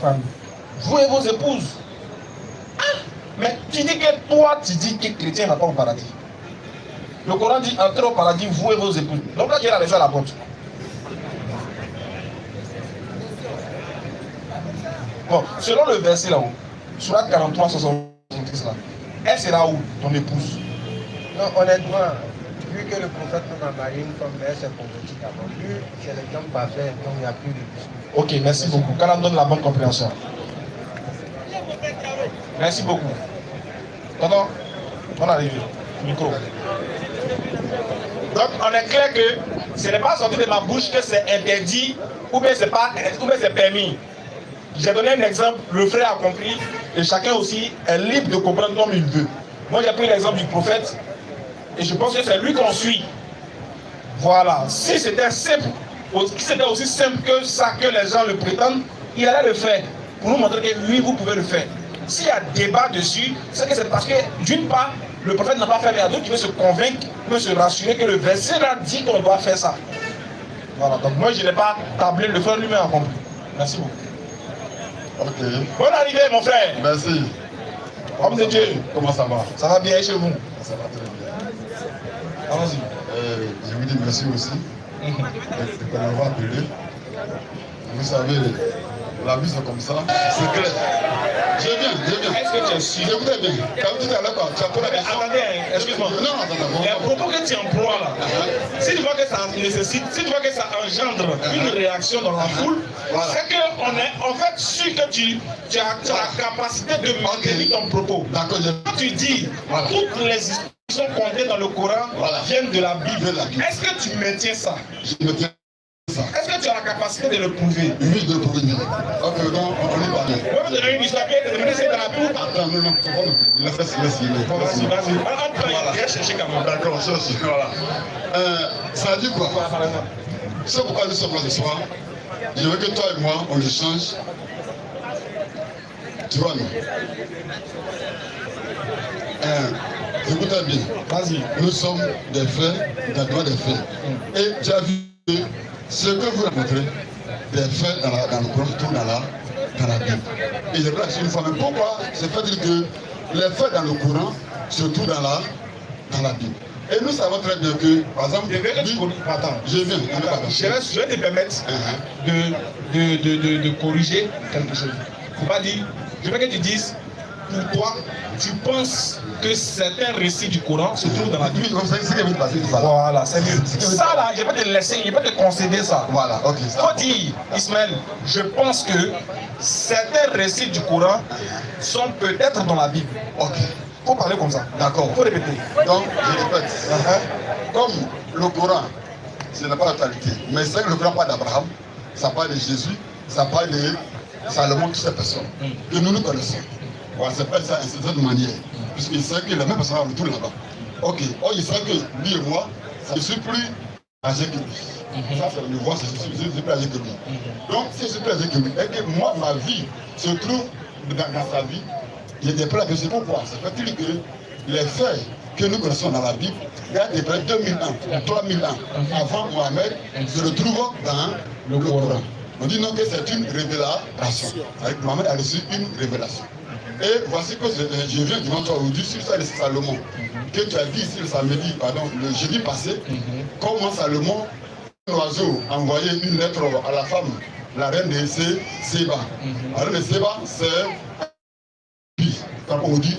Femmes. vous et vos épouses. Ah, mais tu dis que toi, tu dis que chrétien n'a pas au paradis. Le Coran dit, entrez au paradis, vous et vos épouses. Donc là, qui a laissé à la porte? Bon, selon le verset là-haut, Sourate 43, 70 là, elle sera où, ton épouse? Non, honnêtement, vu que le prophète nous a marié une femme, elle s'est convertie d'abord. Vu que c'est l'exemple parfait, donc il n'y a plus de discussion. Ok, merci beaucoup. Qu'Allah donne la bonne compréhension. Merci beaucoup. Tonton, on arrive. Micro. Donc, on est clair que ce n'est pas sorti de ma bouche que c'est interdit ou bien c'est permis. J'ai donné un exemple, le frère a compris et chacun aussi est libre de comprendre comme il veut. Moi, j'ai pris l'exemple du prophète et je pense que c'est lui qu'on suit. Voilà. Si c'était simple, si c'était aussi simple que ça que les gens le prétendent, il allait le faire pour nous montrer que oui, vous pouvez le faire. S'il y a débat dessus, c'est que c'est parce que d'une part, le prophète n'a pas fait, mais il y a d'autres qui veulent se convaincre, qui veulent se rassurer que le verset là dit qu'on doit faire ça. Voilà. Donc moi, je n'ai pas tablé, le frère lui-même a compris. Merci beaucoup. Ok. Bonne arrivée, mon frère. Merci. Homme de Dieu. Comment ça va? Ça va bien chez vous? Ça va très bien. Allons-y. Je vous dis merci aussi de m'avoir appelé. Vous savez, la vie c'est comme ça. C'est clair. J'ai bien. Est-ce que tu es sûr? J'écoutais bien. Quand tu es là, tu as posé la question. Attendez, excuse-moi. Non, attends. Les propos que tu emploies là, si tu vois que ça nécessite, si tu vois que ça engendre une réaction dans la foule, c'est qu'on est en fait sûr que tu as la capacité de maintenir ton propos. D'accord, Quand tu dis toutes les histoires qui sont contées dans le Coran viennent de la Bible, est-ce que tu maintiens ça? je me tiens ça. Est-ce que tu as la capacité de le prouver? Oui, de le prouver. Ok, donc on y parle. Moi, je donne une histoire qui est devenue celle de la tour. Attends, non. Laisse. Vas-y. On peut aller chercher quand même. D'accord, voilà. Ça dit quoi? C'est pourquoi nous sommes là ce soir. Je veux que toi et moi, on échange. Tu vois, non? Écoutez bien. Vas-y. Nous sommes des frères, des droits des frères. Et tu as vu ce que vous rencontrez, des faits dans le Coran, tout dans la Bible. Et je voudrais une fois, mais pourquoi c'est fait dire que les faits dans le Coran se trouvent dans la Bible? Et nous savons très bien que, par exemple, Je vais te permettre de corriger quelque chose. Faut pas dire, je veux que tu dises, pour toi, tu penses que certains récits du Coran se trouvent dans la Bible. Voilà, c'est mieux. Ça là, je vais te laisser, je vais te concéder ça. Voilà, ok. Faut dire, Ismaël, je pense que certains récits du Coran sont peut-être dans la Bible. Ok. Faut parler comme ça. D'accord. Faut répéter. Donc, je répète. Comme le Coran, ce n'est pas la totalité. Mais c'est que le Coran parle d'Abraham, ça parle de Jésus, ça parle de Salomon, toutes ces personnes que nous connaissons. Voilà, c'est pas ça d'une certaine manière. Puisqu'il sait que les mêmes personnes retournent là-bas. Ok. Or, il sait que lui et moi, je suis plus âgé que lui. Ça, c'est le voir, je suis plus âgé que lui. Donc, si je suis plus âgé que lui, et que moi, ma vie se trouve dans sa vie, il y a des preuves. C'est pourquoi ça fait-il que les faits que nous connaissons dans la Bible, il y a des preuves 2000 ans, 3000 ans avant Mohamed, se retrouvent dans le Coran. On dit non que c'est une révélation. Avec Mohamed a reçu une révélation. Et voici que je viens devant toi aujourd'hui sur ça de Salomon, que tu as dit ici le samedi, pardon, le jeudi passé, comment Salomon, un oiseau, a envoyé une lettre à la femme, la reine de Séba. La reine de Séba, c'est comme on dit,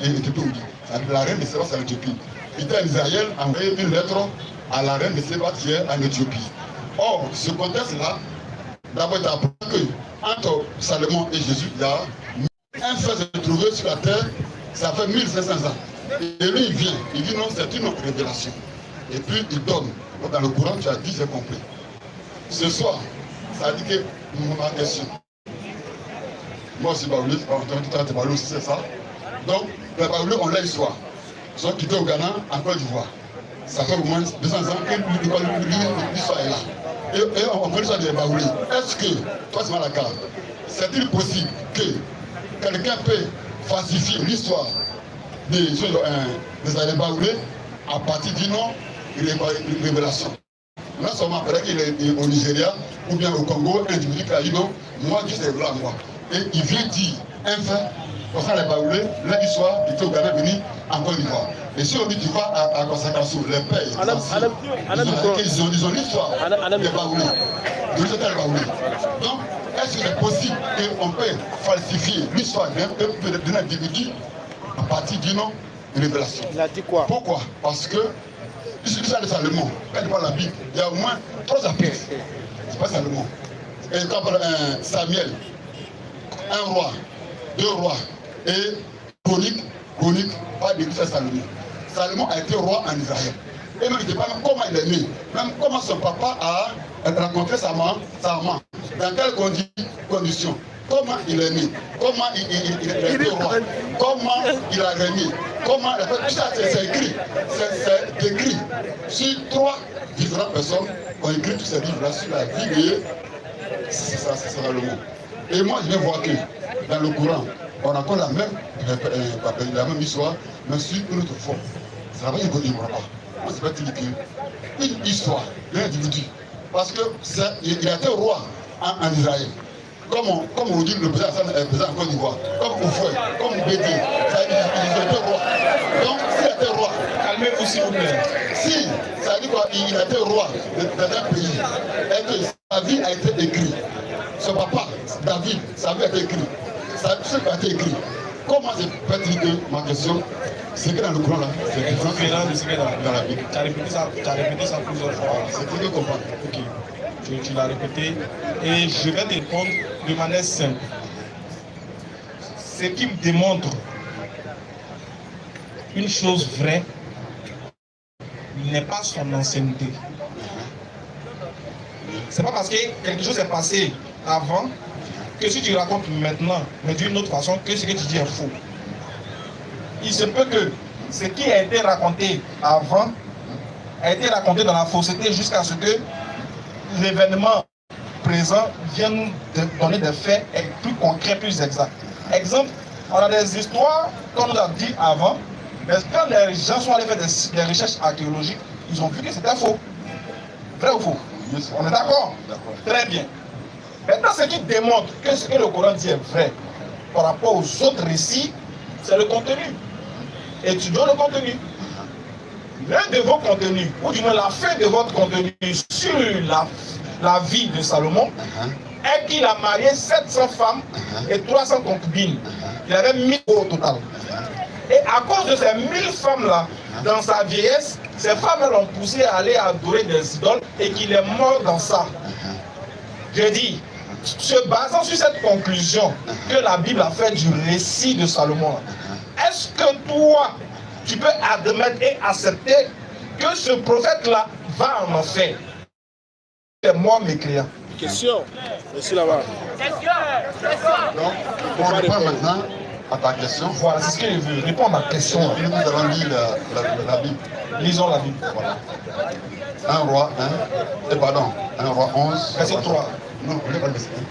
la reine de Séba, c'est l'Éthiopie. Peter Israël a envoyé une lettre à la reine de Séba qui est en Éthiopie. Or, ce contexte-là, d'abord, tu apprends que entre Salomon et Jésus, il y a un fait se trouver sur la terre, ça fait 1500 ans. Et lui, il vient, il dit non, c'est une révélation. Et puis, il donne. Dans le Coran, tu as dit, j'ai compris. Ce soir, ça dit que ma question. Moi aussi, Baoulé, Baoulé aussi, c'est ça. Donc, les Baoulé, on l'a l'histoire. Ils sont quittés au Ghana, en Côte d'Ivoire. Ça fait au moins 200 ans que l'histoire est là. Et on connaît l'histoire des Baoulé. Est-ce que, toi, c'est mal la carte, c'est-il possible que quelqu'un peut falsifier l'histoire des années Baoulé à partir d'une révélation? Là seulement après qu'il est au Nigeria ou bien au Congo, un individu qui a dit non, moi je sais là moi. Et il vient dire un fait, concernant les Baoulé, lundi soir, il était au Ghana venu en Côte d'Ivoire. Et si on dit tu vas à Consacration, les pères, ils ont l'histoire des Baoulé, de l'histoire des Baoulé. Donc, est-ce qu'il est possible qu'on peut falsifier l'histoire d'un individu à partir d'une révélation? Il a dit quoi? Pourquoi? Parce que l'histoire de Salomon, quand il parle de la Bible, il y a au moins 3 chapitres. C'est pas Salomon. Et quand on parle Samuel, un roi, 2 rois, et chronique, pas de l'histoire de Salomon. Salomon a été roi en Israël. Et même il ne sait pas même comment il est né, même comment son papa a rencontré sa maman, dans quelles conditions, comment il est né, comment il a été roi, comment il a régné, comment il a fait tout ça, c'est écrit, c'est écrit sur 3 différentes personnes qui ont écrit tous ces livres-là sur la vie de Salomon. Et moi je viens voir que dans le Coran, on raconte la même histoire, mais sur une autre forme. Ça ne va pas dire qu'on n'y croit pas. Moi, c'est pas dire qu'une histoire d'un individu. Parce qu'il a été roi en Israël. Comme on dit le président en Côte d'Ivoire, comme Oufoué, comme Bédé, il a été roi. Donc, s'il a été roi, calmez-vous s'il vous plaît. Si, ça veut dire quoi? Il a été roi dans un pays et que sa vie a été écrite. Son papa, David, sa vie a été écrite. Sa vie a été écrite. Comment je peux dire que ma question, c'est que dans le Coran là, c'est différent de ce qui est dans la Bible. Tu as répété ça plusieurs fois. C'est très bien comprendre. Ok. Tu l'as répété et je vais te répondre de manière simple. Ce qui me démontre une chose vraie n'est pas son ancienneté. C'est pas parce que quelque chose est passé avant que si tu racontes maintenant, mais d'une autre façon, que ce que tu dis est faux. Il se peut que ce qui a été raconté avant a été raconté dans la fausseté jusqu'à ce que l'événement présent vient nous donner des faits plus concrets, plus exacts. Exemple, on a des histoires, comme on a dit avant, mais quand les gens sont allés faire des recherches archéologiques, ils ont vu que c'était faux. Vrai ou faux? On est d'accord? Très bien. Maintenant, ce qui démontre que ce que le Coran dit est vrai par rapport aux autres récits, c'est le contenu. Étudions le contenu. l'un de vos contenus, ou du moins la fin de votre contenu sur la vie de Salomon, est qu'il a marié 700 femmes et 300 concubines. Il avait 1000 au total. Et à cause de ces 1000 femmes-là, dans sa vieillesse, ces femmes l'ont poussé à aller adorer des idoles et qu'il est mort dans ça. Je dis, se basant sur cette conclusion que la Bible a fait du récit de Salomon, est-ce que toi, tu peux admettre et accepter que ce prophète-là va en enfer? C'est moi, mes clients. Question. Merci là-bas. Donc, on répond maintenant à ta question. Voilà, c'est ce que je veux. Réponds à ma question. Nous avons lu la Bible. Lisons la Bible. Voilà. 1 roi 1 roi 11. Verset 3. Non, on n'est pas le verset 1.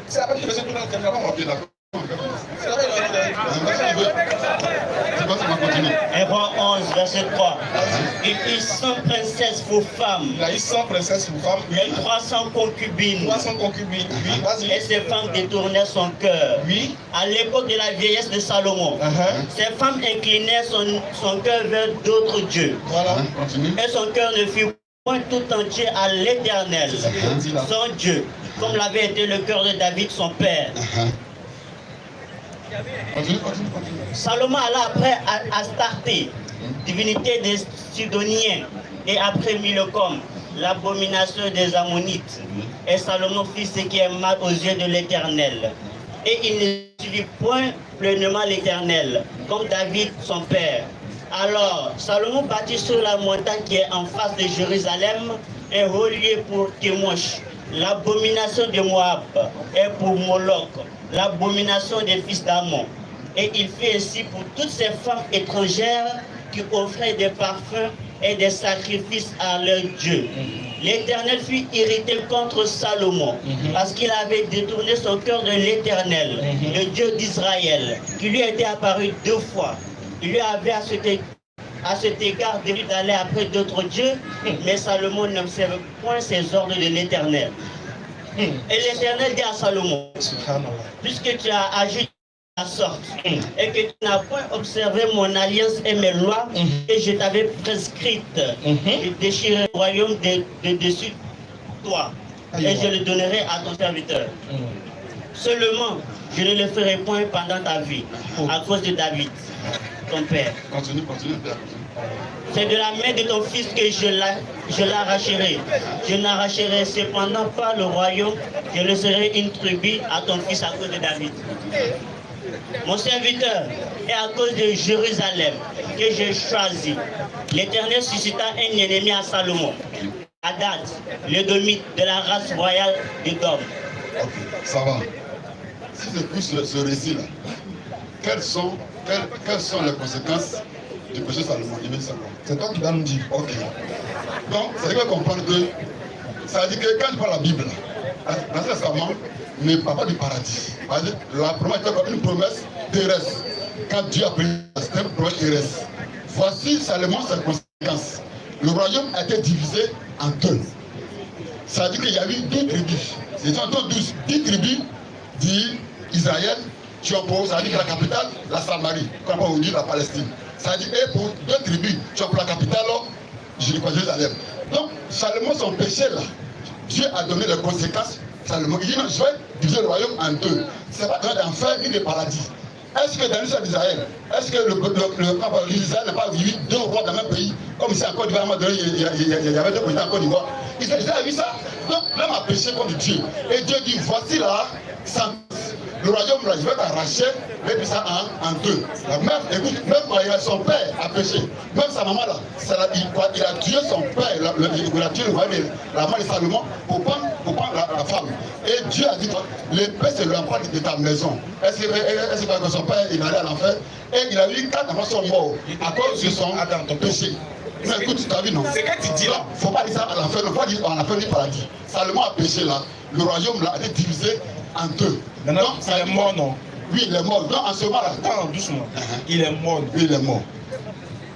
C'est la verset 3 dans le Ok, d'accord. C'est la verset C'est quoi, ça va continuer? 1 roi 11, verset 3. Il eut 100 princesses pour femmes. Il a eu 100 princesses pour femmes. Et 300 concubines. 300 concubines. Oui, Et vas-y. ces femmes détournaient son cœur. Oui. À l'époque de la vieillesse de Salomon, ces femmes inclinaient son cœur vers d'autres dieux. Voilà. Continue. Et son cœur ne fut point tout entier à l'Éternel, C'est ce qu'il dit là. son Dieu, comme l'avait été le cœur de David, son père. Continue. Salomon alla après Astarté, divinité des Sidoniens, et après Milcom, l'abomination des Ammonites. Et Salomon fit ce qui est mal aux yeux de l'Éternel. Et il ne suivit point pleinement l'Éternel, comme David son père. Alors Salomon bâtit sur la montagne qui est en face de Jérusalem un haut lieu pour Kémosh, l'abomination de Moab, et pour Moloch, l'abomination des fils d'Ammon. Et il fit ainsi pour toutes ces femmes étrangères qui offraient des parfums et des sacrifices à leur Dieu. L'Éternel fut irrité contre Salomon parce qu'il avait détourné son cœur de l'Éternel, le Dieu d'Israël, qui lui était apparu 2 fois. Il lui avait à cet égard délivré d'aller après d'autres dieux, mais Salomon n'observait point ses ordres de l'Éternel. Et l'Éternel dit à Salomon, puisque tu as agi de la sorte et que tu n'as point observé mon alliance et mes lois que je t'avais prescrites, je déchirerai le royaume de dessus toi et je le donnerai à ton serviteur. Seulement, je ne le ferai point pendant ta vie, à cause de David, ton père. Continue. C'est de la main de ton fils que je l'arracherai. Je n'arracherai cependant pas le royaume, je laisserai une tribu à ton fils à cause de David. Mon serviteur, et à cause de Jérusalem que j'ai choisi, l'Éternel suscita un ennemi à Salomon, Hadad, l'édomite de la race royale d'Édom. Ok, ça va. Si c'est plus ce récit-là, quelles sont les conséquences du péché Salomon? C'est toi qui vas nous dire. Ok. Donc, ça veut comprendre que ça veut dire que quand tu prends la Bible, l'Ancien Testament ne parle pas du paradis. La promesse était comme une promesse terrestre. Quand Dieu a pris, c'était une promesse terrestre. Voici Salomon ses conséquences. Le royaume a été divisé en 2. Ça veut dire qu'il y a eu 2 tribus. C'est en 10 tribus d'Israël qui ont pour, ça veut dire que la capitale, la Samarie, comme on dit la Palestine. Ça veut dire que pour 2 tribus, tu as pour la capitale, Jérusalem. Donc, Salomon, son péché là, Dieu a donné les conséquences. Salomon, il dit non, je vais diviser le royaume en 2. C'est pas un enfer ni de paradis. Est-ce que dans l'histoire d'Israël, est-ce que l'Israël n'a pas vu 2 rois dans le même pays? Comme ici en Côte d'Ivoire, il y avait 2 présidents en Côte d'Ivoire. Israël a vu ça. Donc, l'homme a péché contre Dieu. Et Dieu dit, voici là, le royaume là, je vais t'arracher, mais puis ça en 2. Même son père a péché. Même sa maman là, il a tué son père, il a tué le royaume, la maman de Salomon pour prendre la femme. Et Dieu a dit, l'épée c'est l'emploi de ta maison. Est-ce que son père il allait à l'enfer? Et il a eu 4 enfants sont morts à cause de son péché. Mais écoute, tu as vu non? C'est que tu dis là, il ne faut pas dire ça à l'enfer, il ne faut pas dire en enfer du paradis. Salomon a péché là, le royaume là a été divisé en 2. Maintenant, il est mort, non? Oui, il est mort. Donc en ce moment-là. Attends, doucement. Il est mort. Oui, il est mort.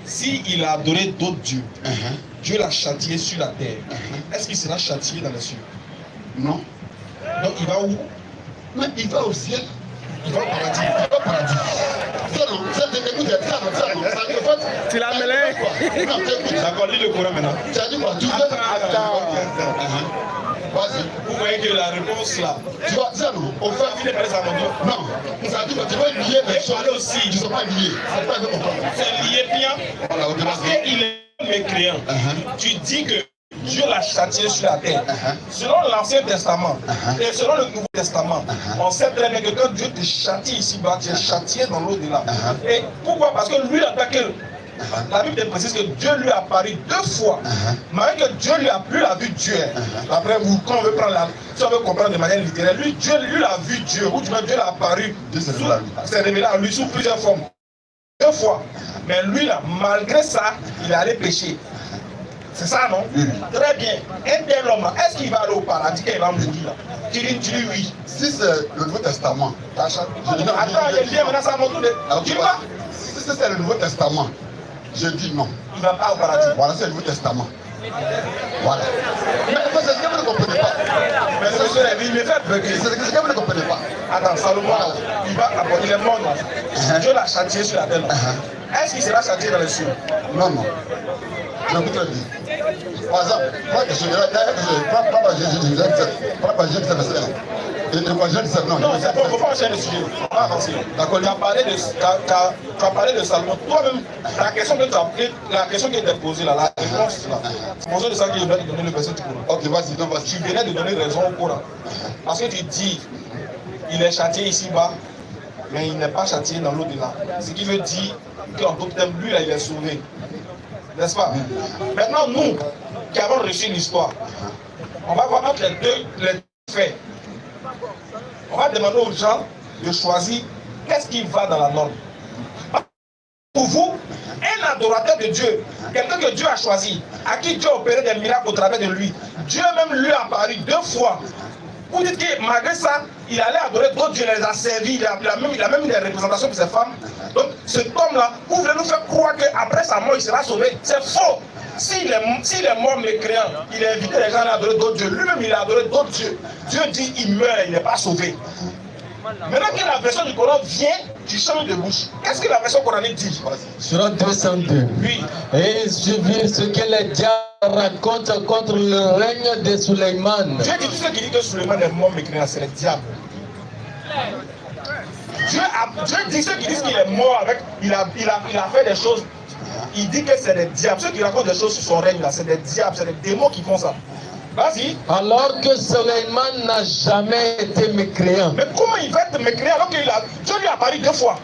S'il a adoré d'autres dieux, Dieu l'a châtié sur la terre. Est-ce qu'il sera châtié dans les cieux? Non. Donc il va où? Mais il va au ciel. Il va au paradis. Il va au paradis. Ça non, écoutez, ça non. En fait, Tu l'as mêlé. D'accord, lis le Coran maintenant. Tu as dit quoi? Attends. Vas-y. Vous voyez que la réponse là. Tu vas dire nous. Au fait, il est pas ça, mon Dieu. Non. Ça dit que tu vas lier les choses aussi. qui ne sont pas liées. C'est pas important. C'est lié bien. Voilà, ok, Parce vas-y. qu'il est mécréant. Tu dis que Dieu l'a châtié sur la terre. Selon l'Ancien Testament et selon le Nouveau Testament, on sait très bien que quand Dieu te châtie ici-bas, tu es châtié dans l'au-delà. Et pourquoi? Parce que lui, la Bible précise que Dieu lui a apparu 2 fois. Malgré que Dieu lui a plus la vue de Dieu. Après, quand on veut prendre si on veut comprendre de manière littéraire, Dieu lui a vu Dieu. Ou du moins Dieu l'a apparu. C'est révélé à lui sous plusieurs formes. 2 fois. Mais lui là, malgré ça, il est allé pécher. C'est ça, non? Très bien. Un tel homme, est-ce qu'il va aller au paradis quand il va mourir là? Tu dis oui. Si c'est le Nouveau Testament, Attends, il est bien, maintenant ça montre de... Tu vas? si c'est le Nouveau Testament, je dis non. Il ne va pas au paradis. Voilà, c'est le Nouveau Testament. Voilà. Mais c'est ce que vous ne comprenez pas. Mais c'est il me fait bugger. C'est ce que vous ne comprenez pas. Attends, Salomon, il est mort là. Dieu l'a châtié sur la terre. Est-ce qu'il sera châtié dans les cieux? Non, non. Je vous le dis. Par exemple, moi, je prends pas Jésus 17. Prends pas Jésus 17. Et le Jésus 17, non. Non, c'est bon, il ne faut pas enchaîner le sujet. On va avancer. D'accord, tu as parlé de Salomon. Toi-même, la question que tu as appelée, la question qui était posée là, la réponse là, c'est pour ça de ça que je dois te donner le verset du Coran. Ok, vas-y, donc vas-y. Tu venais de donner raison au Coran. Parce que tu dis, il est châtié ici-bas, mais il n'est pas châtié dans l'au-delà. Ce qui veut dire qu'en d'autres termes, lui là, il est sauvé. N'est-ce pas? Maintenant, nous qui avons reçu l'histoire, on va voir entre les deux faits. On va demander aux gens de choisir qu'est-ce qui va dans la norme. Pour vous, un adorateur de Dieu, quelqu'un que Dieu a choisi, à qui Dieu a opéré des miracles au travers de lui, Dieu même lui a apparu 2 fois. Vous dites que malgré ça, il allait adorer d'autres dieux, il les a servis, il a même des représentations pour ses femmes. Donc cet homme-là, vous voulez nous faire croire qu'après sa mort, il sera sauvé. C'est faux. S'il est mort mécréant, il a invité les gens à adorer d'autres dieux. Lui-même, il a adoré d'autres dieux. Dieu dit il meurt, il n'est pas sauvé. Maintenant que la version du Coran vient, tu changes de bouche. Qu'est-ce que la version coranique dit? Sur 202. Oui. Et je vis ce que les diables racontent contre le règne de Suleiman. Dieu dit tout ce qui dit que Suleiman est mort mécréant, c'est le diable. Dieu dit ceux qui disent qu'il est mort avec, il a fait des choses. Il dit que c'est des diables. Ceux qui racontent des choses sur son règne là, c'est des diables, c'est des démons qui font ça. Vas-y. Alors que Suleiman n'a jamais été mécréant. Mais comment il va être mécréant alors que Dieu lui a apparu 2 fois?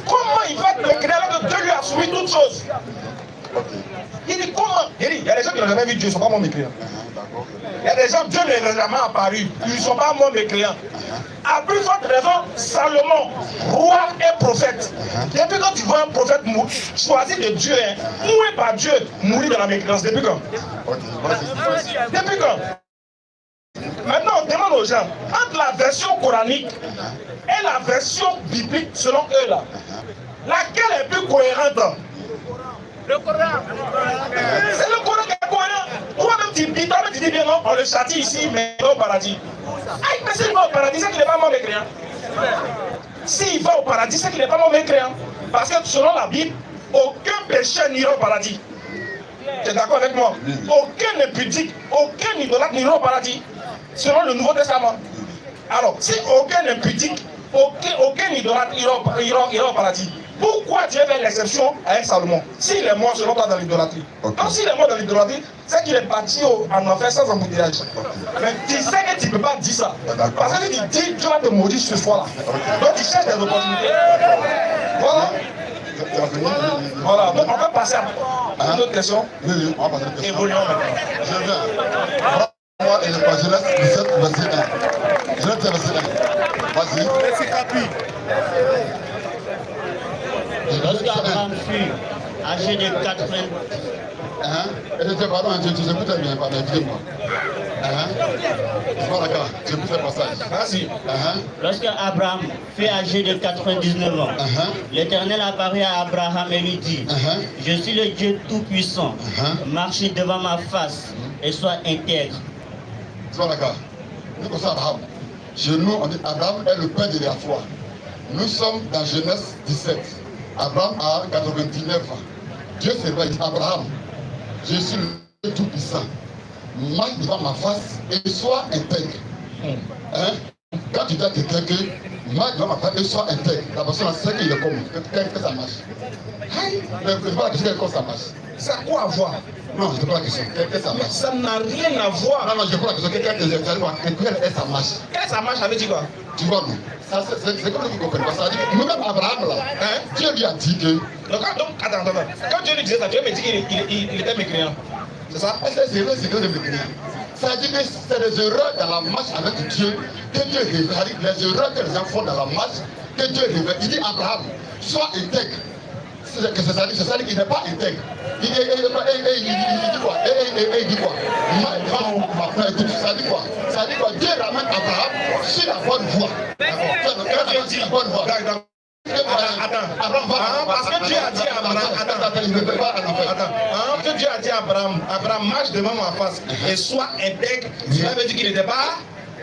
Comment il va être mécréant alors que Dieu lui a soumis toutes choses? Il dit comment? Il y a des gens qui n'ont jamais vu Dieu, ils ne sont pas morts mécréants. Il y a des gens, Dieu ne les a jamais apparus, ils ne sont pas morts mécréants. À plus forte raison, Salomon, roi et prophète. Depuis quand tu vois un prophète choisi de Dieu, mourir par Dieu, mourir dans la mécréance, depuis quand? Depuis quand? Maintenant, on demande aux gens, entre la version coranique et la version biblique, selon eux là, laquelle est plus cohérente? Le Coran. C'est le Coran qui est cohérent. Toi-même tu dis bien non, on le châtie ici, mais il va au paradis. Aïe, mais s'il va au paradis, c'est qu'il n'est pas mort mécréant. S'il va au paradis, c'est qu'il n'est pas mort mécréant. Parce que selon la Bible, aucun pécheur n'ira au paradis. Tu es d'accord avec moi? Aucun impudique, aucun idolâtre n'ira au paradis. Selon le Nouveau Testament. Alors, si aucun impudique, aucun idolâtre ira au paradis, pourquoi Dieu fait l'exception avec Salomon? S'il est mort selon toi dans l'idolâtrie. Donc s'il est mort dans l'idolâtrie, c'est qu'il est parti en enfer sans embouteillage. Mais tu sais que tu ne peux pas dire ça. Parce que tu dis Dieu va te maudire ce soir-là. Donc tu cherches des opportunités. Voilà. Voilà. Donc on va passer à une autre question. Oui, on va passer à une question. Évoluons maintenant. Je viens. Moi et le Genèse 17, verset 1. Genèse 17, verset 1. Vas-y. C'est rapide. Lorsqu'Abraham fut âgé de 80 pardon, j'écoutais bien, pardon, excusez-moi. C'est pas d'accord, j'écoute le passage. Vas-y. Lorsqu'Abraham fut âgé de 99 ans, l'Éternel apparut à Abraham et lui dit, je suis le Dieu Tout-Puissant, marche devant ma face et sois intègre. C'est pas d'accord. Nous connaissons Abraham. Chez nous, on dit Abraham est le père de la foi. Nous sommes dans Genèse 17. Abraham a 99 ans. Dieu se révèle, dit Abraham, je suis le Tout-Puissant. Marche devant ma face et sois intègre. Hein? Quand tu dis à quelqu'un que marche devant ma face et sois intègre, la personne sait qu'il est comme, que ça marche. Je ne sais pas la question comment ça marche. Ça a quoi à voir? Non, je ne sais pas la question. Que ça marche. Ça n'a rien à voir. Non, non, je ne sais pas la question. Quelqu'un qui est ça marche. Quand ça marche, ça veut dire quoi? Tu vois, non? C'est comme vous comprenez pas. Ça dit que même Abraham, là, hein? Dieu lui a dit que. Donc, attends. Quand Dieu lui disait ça, Dieu me dit qu'il était mécréant. C'est ça? C'est vrai, c'est que de mécréant. Ça dit que c'est des erreurs dans la marche avec Dieu que Dieu révèle. Les erreurs que les gens font dans la marche que Dieu révèle. Il dit Abraham, sois intègre. C'est-à-dire qu'il n'est pas intègre. Il dit quoi? Il dit quoi? Ça dit quoi? Ça dit quoi? Dieu ramène Abraham sur la bonne voie. La bonne voie. Attends, parce que Dieu a dit à Abraham, que Dieu a dit à Abraham, marche devant ma face et sois intègre, cela veut dire qu'il n'était pas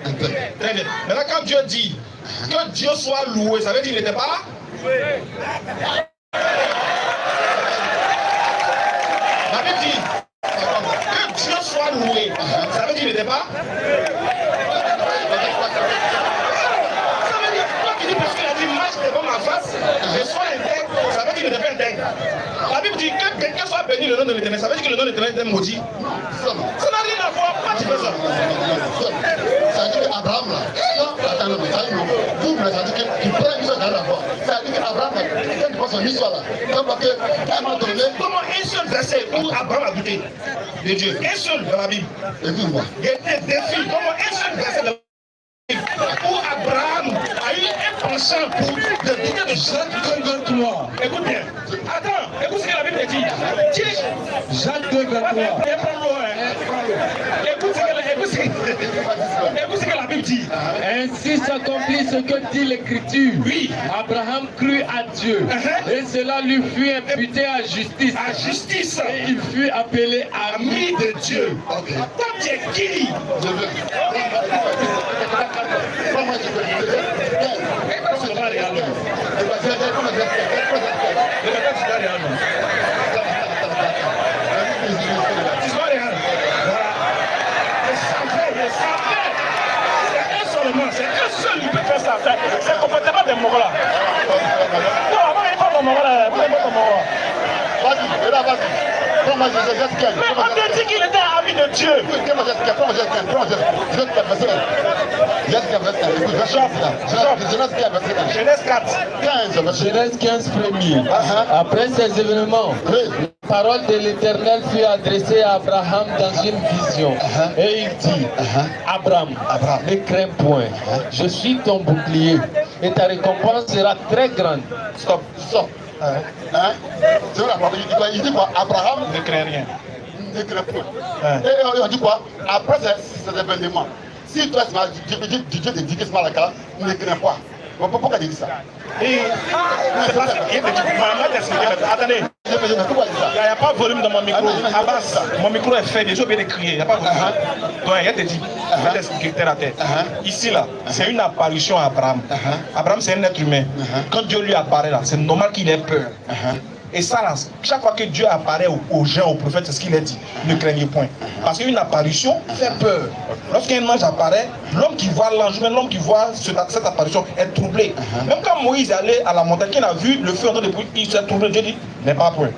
intègre. Très bien. Maintenant, quand Dieu dit que Dieu soit loué, ça veut dire qu'il n'était pas la Bible dit que Dieu soit loué, ça veut dire qu'il n'était pas. Ça veut dire quoi qu'il dit parce qu'il a dit marche devant ma face et sois intègre, ça veut dire qu'il n'était pas intègre. La Bible dit que quelqu'un soit béni le nom de l'Éternel, ça veut dire que le nom de l'Éternel est maudit. Ça n'a rien à voir, pourquoi tu fais ça? Ça dit qu'Abraham là, vous ça dit qu'il prend une chose à la fois. Ça dit qu'Abraham, quand tu vois son histoire là, comment un seul verset où Abraham a douté de Dieu, un seul dans la Bible. Écoute-moi. Il y a des défis, comment un seul verset dans la Bible où Abraham a eu un penchant pour douter de Jacques 2:23. Écoute bien. Attends, écoute ce que la Bible dit. Jacques 2:23. Écoute ce que la Bible dit. Ainsi s'accomplit ce que dit l'Écriture. Oui. Abraham crut à Dieu. Et cela lui fut imputé à justice. À justice. Et il fut appelé ami de Dieu. Ok. Toi, tu es qui? Je veux. Comment je peux c'est un seul qui peut faire ça. C'est le comportement des morts là. Non, avant, il n'est pas mon mort là. Vas-y, là, vas-y. Mais on te dit qu'il était ami de Dieu. Genèse 4. Genèse 15 premier. Après ces événements, la parole de l'Éternel fut adressée à Abraham dans une vision. Et il dit, Abraham, ne crains point, je suis ton bouclier et ta récompense sera très grande. Stop. Il dit quoi? Abraham ne craint rien. Ne craint point. Et on dit quoi? Après ces événements, si toi, Dieu te dit que c'est malaka, ne crains pas. Pourquoi tu dis ça? Attendez, il n'y a pas de volume dans mon micro. Abbas, mon micro est fait, déjà bien de crier. Il n'y a pas de volume. Donc, il te dit, je vais t'expliquer terre à terre. Ici, là, c'est une apparition à Abraham. Abraham, c'est un être humain. Quand Dieu lui apparaît, là, c'est normal qu'il ait peur. Et ça, là, chaque fois que Dieu apparaît aux gens, aux prophètes, c'est ce qu'il a dit. Ne craignez point. Parce qu'une apparition fait peur. Lorsqu'un ange apparaît, l'homme qui voit l'ange, même l'homme qui voit cette apparition est troublé. Même quand Moïse est allé à la montagne, qu'il a vu le feu en train de brûler, il s'est troublé. Dieu dit, n'aie pas peur.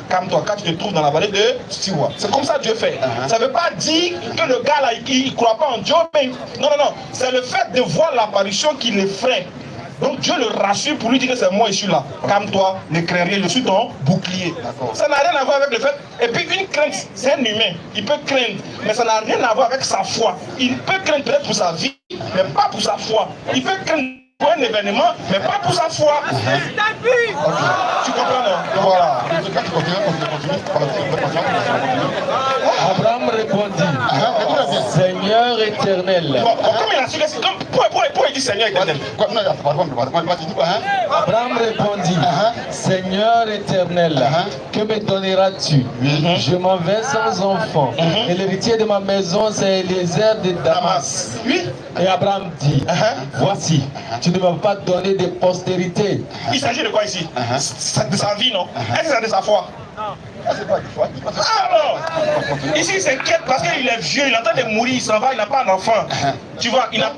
Calme-toi, quand tu te trouves dans la vallée de Siwa. C'est comme ça que Dieu fait. Ça ne veut pas dire que le gars là, il ne croit pas en Dieu. Mais... Non. C'est le fait de voir l'apparition qui l'effraie. Donc Dieu le rassure pour lui dire que c'est moi, je suis là. Calme-toi, ne crains rien, je suis ton bouclier. Ça n'a rien à voir avec le fait. Et puis une crainte, c'est un humain. Il peut craindre, mais ça n'a rien à voir avec sa foi. Il peut craindre peut-être pour sa vie, mais pas pour sa foi. Il peut craindre pour un événement, mais pas pour sa foi. Tu comprends, non? Voilà. Abraham répondit, Seigneur éternel. Comme il a su que c'est comme pour Pourquoi il dit Seigneur éternel? Abraham répondit, Seigneur éternel, que me donneras-tu? Je m'en vais sans enfant. Et l'héritier de ma maison, c'est Eliezer de Damas. Oui. Et Abraham dit, voici, tu ne m'as pas donné de postérité. Il s'agit de quoi ici? De sa vie, non? Est-ce que c'est de sa foi? Ah non! Ici il s'inquiète parce qu'il est vieux, il est en train de mourir, il s'en va, il n'a pas d'enfant. Tu vois, il n'a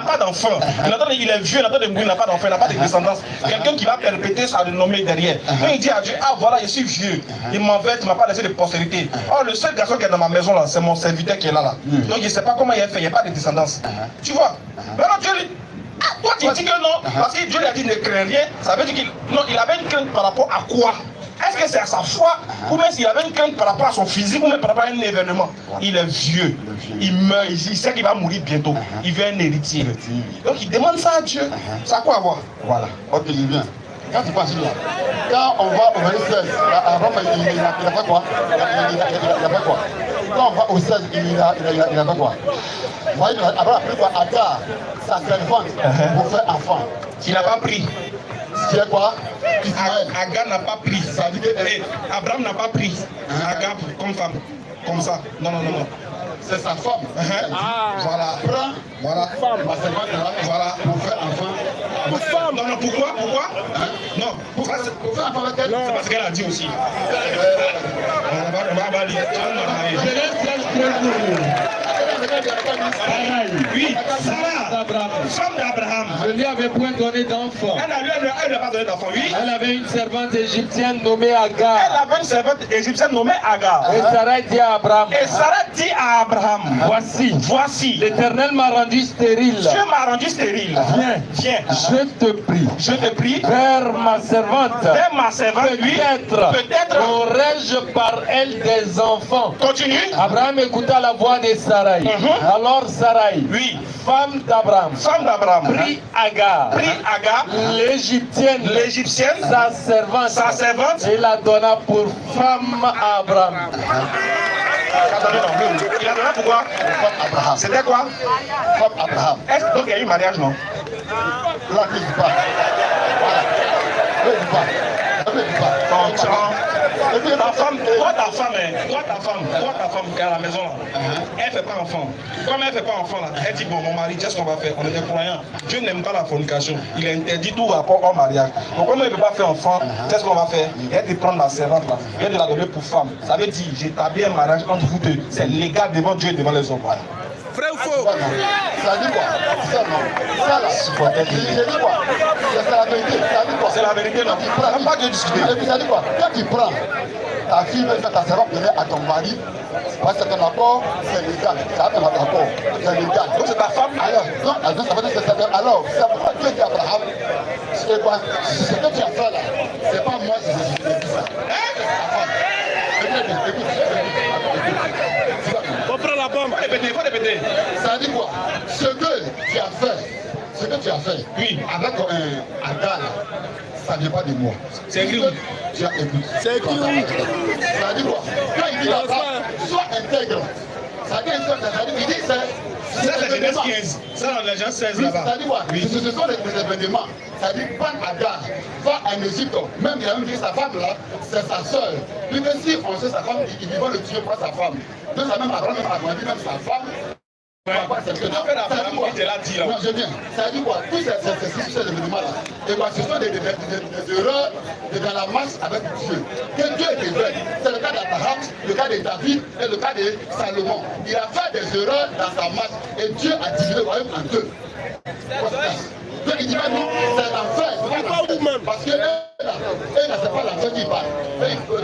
pas d'enfant. Il est vieux, il est en train de mourir, il n'a pas d'enfant, il n'a pas de descendance. Quelqu'un qui va perpétuer sa renommée derrière. Donc il dit à Dieu, ah voilà, je suis vieux, il m'en veut, tu ne m'as pas laissé de postérité. Oh, le seul garçon qui est dans ma maison là, c'est mon serviteur qui est là. Donc il ne sait pas comment il a fait, il n'y a pas de descendance. Tu vois? Maintenant Dieu lui... Ah, toi tu dis que non, parce que Dieu lui a dit ne crains rien, ça veut dire qu'il avait une crainte par rapport à quoi? Est-ce que c'est à sa foi, ou bien s'il avait une crainte par rapport à son physique, ou même par rapport à un événement? Il est vieux, il meurt, il sait qu'il va mourir bientôt, il veut un héritier. Donc il demande ça à Dieu. Ça a quoi à voir? Voilà, ok, je viens. Quand tu passes là, quand on va au verset 16, Abraham il a fait quoi? Il a fait quoi? Quand on va au 16, il a fait quoi? Vous voyez, Abraham a pris quoi? Agar, sa servante, pour faire enfant. Il n'a pas pris. C'est quoi? Agar n'a pas pris. Ça veut dire que Abraham n'a pas pris Agar comme femme. Comme ça. Non. C'est sa femme. Voilà. Prends voilà. Ma servante là. Voilà. Pour faire enfant. Non, pourquoi? Non. Pour faire enfant avec elle. C'est parce qu'elle a dit aussi. On va lire. Oui, Sarah, femme d'Abraham. Je lui avais point donné d'enfant. Elle n'a pas donné d'enfant, oui. Elle avait une servante égyptienne nommée Agar. Elle avait une servante égyptienne nommée Agar. Et Sarah dit à Abraham. Voici. L'Éternel m'a rendu stérile. Dieu m'a rendu stérile. Viens. Je te prie. Vers ma servante. Oui. Peut-être aurais-je par elle des enfants. Continue. Abraham écouta la voix de Sarai. Alors Sarai, oui, femme d'Abraham, prit Agar, l'Égyptienne, sa servante, et la donna pour femme à Abraham. Il a donné pourquoi? Abraham. C'était quoi? Femme Abraham. Est-ce donc il y a eu mariage, non? Là, ne dis pas. Ne dis pas. Ta femme qui est à la maison là, elle fait pas enfant. Comme elle fait pas enfant là, elle dit bon mon mari, qu'est-ce qu'on va faire? On est des croyants. Dieu n'aime pas la fornication. Il interdit tout rapport au mariage. Donc comme elle ne peut pas faire enfant, qu'est-ce qu'on va faire? Elle dit prendre la servante là, elle de la donner pour femme. Ça veut dire j'établis un mariage entre vous deux. C'est légal devant Dieu et devant les hommes. Vrai ou faux? Ça dit quoi? Ça non. Ça là. Je dis quoi? C'est la vérité. Ça dit quoi? C'est la vérité, non? On n'a pas de discuter. Et puis ça dit quoi? Quand tu prends ta fille, ta servante à ton mari, parce que c'est un accord, c'est légal. C'est un accord, c'est légal. Donc c'est ta femme? Alors, c'est pourquoi Dieu dit à Abraham, c'est quoi? Ce que tu as fait là, c'est pas moi qui ai dit ça. On prend la bombe. Faut répéter. Ça dit quoi? Ce que tu as fait, oui, avec Agar, ça ne vient pas de moi. C'est écrit. Tu as écouté. C'est écrit. Ça dit quoi? Quand il dit là-bas, sois intègre. Ça dit, il dit c'est Genèse 15. Ça dans la Genèse 16 là-bas. Ça dit quoi? Ce sont les événements. Ça dit, prends Agar, va en Égypte. Même il a même dit sa femme là, c'est sa soeur. Puis même si on sait sa femme, il va le tuer pour sa femme. Donc ça même Abraham a grandi, même sa femme. Non, je viens. Ça dit quoi? Tous ces événements-là, ce sont des erreurs dans la masse avec Dieu. Que Dieu était vrai. C'est le cas d'Abraham, le cas de David et le cas de Salomon. Il a fait des erreurs dans sa masse et Dieu a divisé le royaume en deux. Donc il dit maintenant, c'est l'enfer. Parce que c'est pas l'enfer qui parle.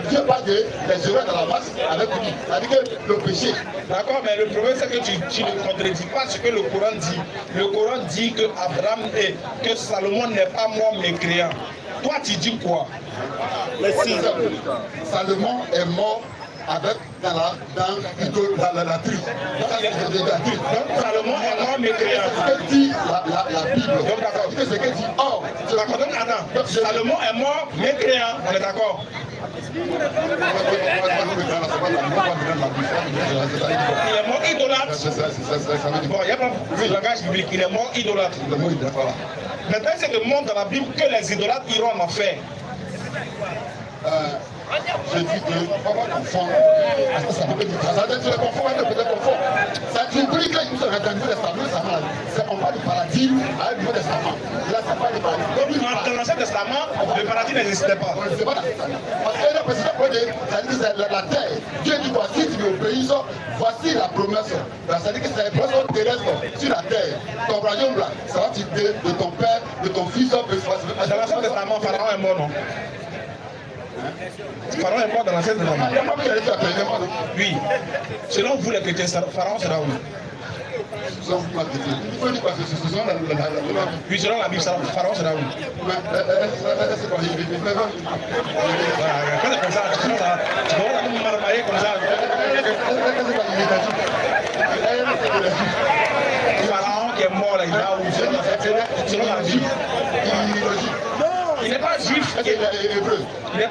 Dieu parle des erreurs dans la masse avec lui. C'est-à-dire que le péché. D'accord, mais le problème c'est que tu ne contredis pas ce que le Coran dit. Le Coran dit que Abraham et que Salomon n'est pas mort mécréant. Toi tu dis quoi? Salomon est mort avec dans la tribu. Donc Salomon est mort mécréant. C'est ce que dit la Bible. Donc d'accord. C'est ce que dit. D'accord, donc attends. Salomon est mort mécréant. On est d'accord? Il est mort idolâtre. Bon, il n'y a pas de langage biblique, il est mort idolâtre. Maintenant, c'est le monde dans la Bible que les idolâtres iront en enfer. Je dis que on va confondre. Ça peut être confort. Ça t'oublie que nous sommes dans le Testament. On parle du paradis à un Nouveau Testament. Là, ça parle du paradis. Dans l'Ancien Testament, le paradis n'existait pas. Parce que le président c'est la terre. Dieu dit voici, tu obéis, voici la promesse. Ça veut dire que c'est la promesse terrestre sur la terre. Ton royaume là, ça va t'aider de ton père, de ton fils. Dans l'Ancien Testament, Pharaon est mort, non? Pharaon est mort dans l'Ancien Testament. Oui. Selon vous les chrétiens, Pharaon sera où? Oui, selon la Bible, Pharaon sera où? Quand c'est comme ça, tu vas voir la marmailler comme ça. Pharaon qui est mort là, il va où? Selon la Bible. Il n'est pas juif. Il est hébreu. Mais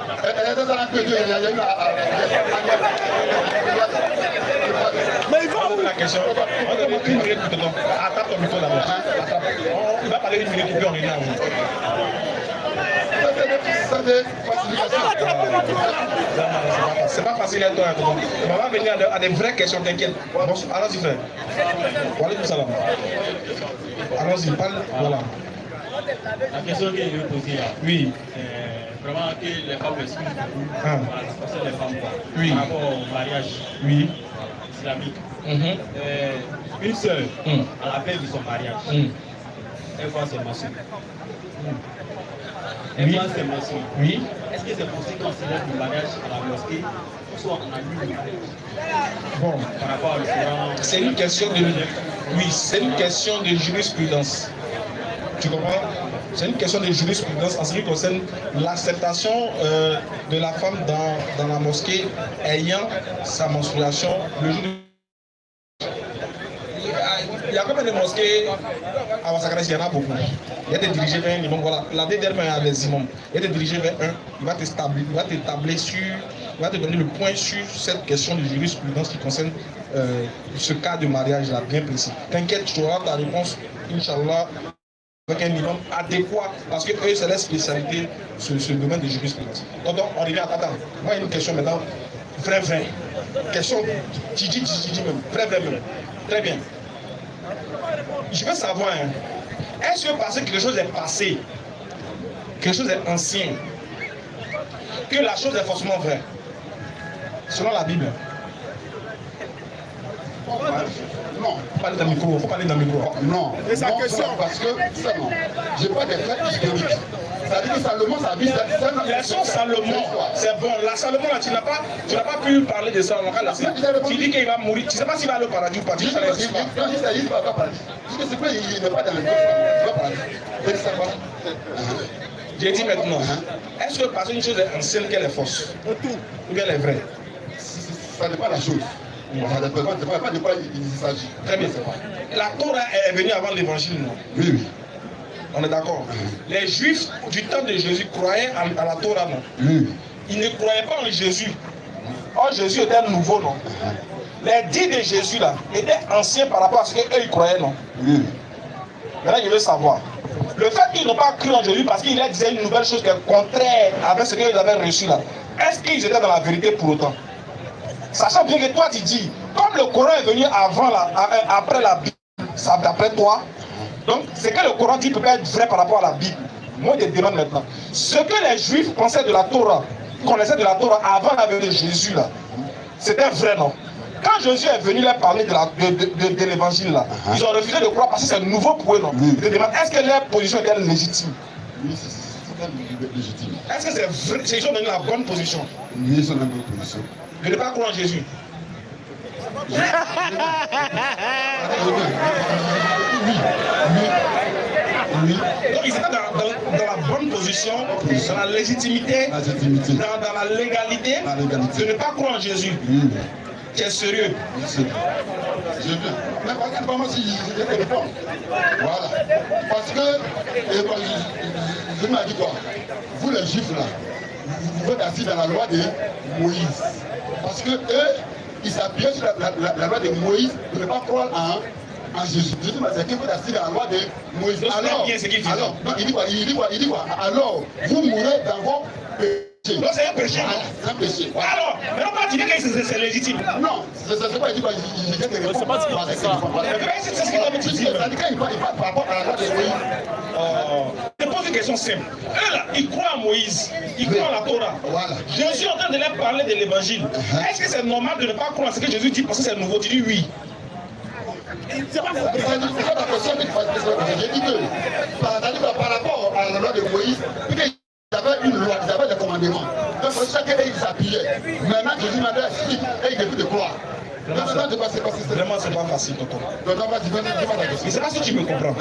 il va où? La question. On va donner une minute pour toi. Attrape ton micro d'abord. Il va parler une minute et puis on est là. C'est pas facile à toi. On va venir à des vraies questions, t'inquiète. Bon, allons-y, frère. Allons-y, parle. Voilà. La question que je vais poser là, oui, c'est vraiment que les femmes expliquent beaucoup la question des femmes oui. Par rapport au mariage oui. islamique. Une sœur, à la veille de son mariage, elle voit ses mentions. Elle voit ses mentions. Oui. Est-ce que c'est possible qu'on célèbre le mariage à la mosquée ou soit on annule le mariage? Bon, par rapport à l'Islam. C'est une question de... Oui, c'est une question de jurisprudence. Tu comprends? C'est une question de jurisprudence en ce qui concerne l'acceptation de la femme dans la mosquée ayant sa menstruation le jour du... Il y a combien de mosquées à Wassakares? Il y en a beaucoup. Il y a des dirigés vers un imam. Voilà, la DDR a des imams. Il y a des dirigés vers un. Il va t'établir sur... Il va te donner le point sur cette question de jurisprudence qui concerne ce cas de mariage-là, bien précis. T'inquiète, tu auras ta réponse, Inch'Allah, avec un imam adéquat, parce que eux, c'est leur spécialité, ce domaine de jurisprudence. Donc, on revient à Tata. Moi, il y a une question maintenant, vrai. Question, Tiji même, vrai même. Très bien. Je veux savoir, est-ce que parce que quelque chose est passé, quelque chose est ancien, que la chose est forcément vraie, selon la Bible? Non. Faut parler dans le micro, faut parler dans le micro. Non. C'est sa question. Parce que, ça non. J'ai pas des faits historiques. Ça dit que Salomon, ça dit la chose Salomon, c'est bon. La Salomon, là, tu n'as pas pu parler de ça. Tu dis qu'il va mourir. Tu ne sais pas s'il va aller au paradis ou pas. Tu sais pas. Non, il va pas paradis. Parce que c'est quoi, il n'est pas dans le monde. Il va paradis. J'ai dit maintenant, est-ce que parce qu'une chose est ancienne qu'elle est fausse? Ou bien elle est vraie? Ça dépend de la chose. Ça dépend de quoi il s'agit. Très bien. La Torah est venue avant l'évangile, non? Oui. On est d'accord. Les Juifs du temps de Jésus croyaient à la Torah, non? Oui. Ils ne croyaient pas en Jésus. Or, Jésus était nouveau, non? Les dits de Jésus, là, étaient anciens par rapport à ce qu'eux, ils croyaient, non? Oui. Maintenant, je veux savoir. Le fait qu'ils n'ont pas cru en Jésus parce qu'il leur disait une nouvelle chose qui est contraire avec ce qu'ils avaient reçu, là, est-ce qu'ils étaient dans la vérité pour autant? Sachant bien que toi, tu dis, comme le Coran est venu avant, après la Bible, ça d'après toi, donc ce que le Coran dit peut pas être vrai par rapport à la Bible. Moi, je te demande maintenant, ce que les Juifs pensaient de la Torah, connaissaient de la Torah avant la venue de Jésus, là, c'était vrai, non? Quand Jésus est venu leur parler de l'évangile, là, ils ont refusé de croire parce que c'est nouveau pour eux, non? Je te demande, est-ce que leur position était légitime? Oui, c'est légitime. Est-ce que c'est vrai? Ils ont donné la bonne position? Oui, ils sont dans la bonne position. De ne pas croire en Jésus. Oui. Donc ils étaient dans la bonne position, dans la légitimité, dans la légalité, de ne pas croire en Jésus. Oui. Tu es sérieux? Je viens. Mais par contre, moi si je te réponds. Voilà. Parce que, je m'ai dit quoi? Vous les Juifs là, ils vont être assis dans la loi de Moïse. Parce que eux, ils s'appuient sur la loi de Moïse de ne pas croire en Jésus. Jésus m'a dit qu'ils vont être assis dans la loi de Moïse. Alors, non, il dit quoi? Alors, vous mourrez dans vos péchés. Donc c'est un péché. C'est un péché. Alors, mais on va dire que c'est légitime. Non, c'est pas, il dit quoi? Je viens de répondre. C'est ce qu'il avait dit. C'est-à-dire qu'il parle par rapport à la loi de Moïse. Je pose une question simple. Eux là, ils croient à Moïse, ils croient à la Torah. Voilà. Jésus est en train de leur parler de l'évangile. Est-ce que c'est normal de ne pas croire à ce que Jésus dit parce que c'est nouveau? Tu dis oui. C'est pas la question de j'ai dit que par rapport à la loi de Moïse, ils avaient une loi, ils avaient des commandements. Donc chacun ils s'appuyaient. Maintenant Jésus m'a dit et il devait de croire. Vraiment, c'est pas facile, tonton. Non, Je ne sais pas si tu me comprends.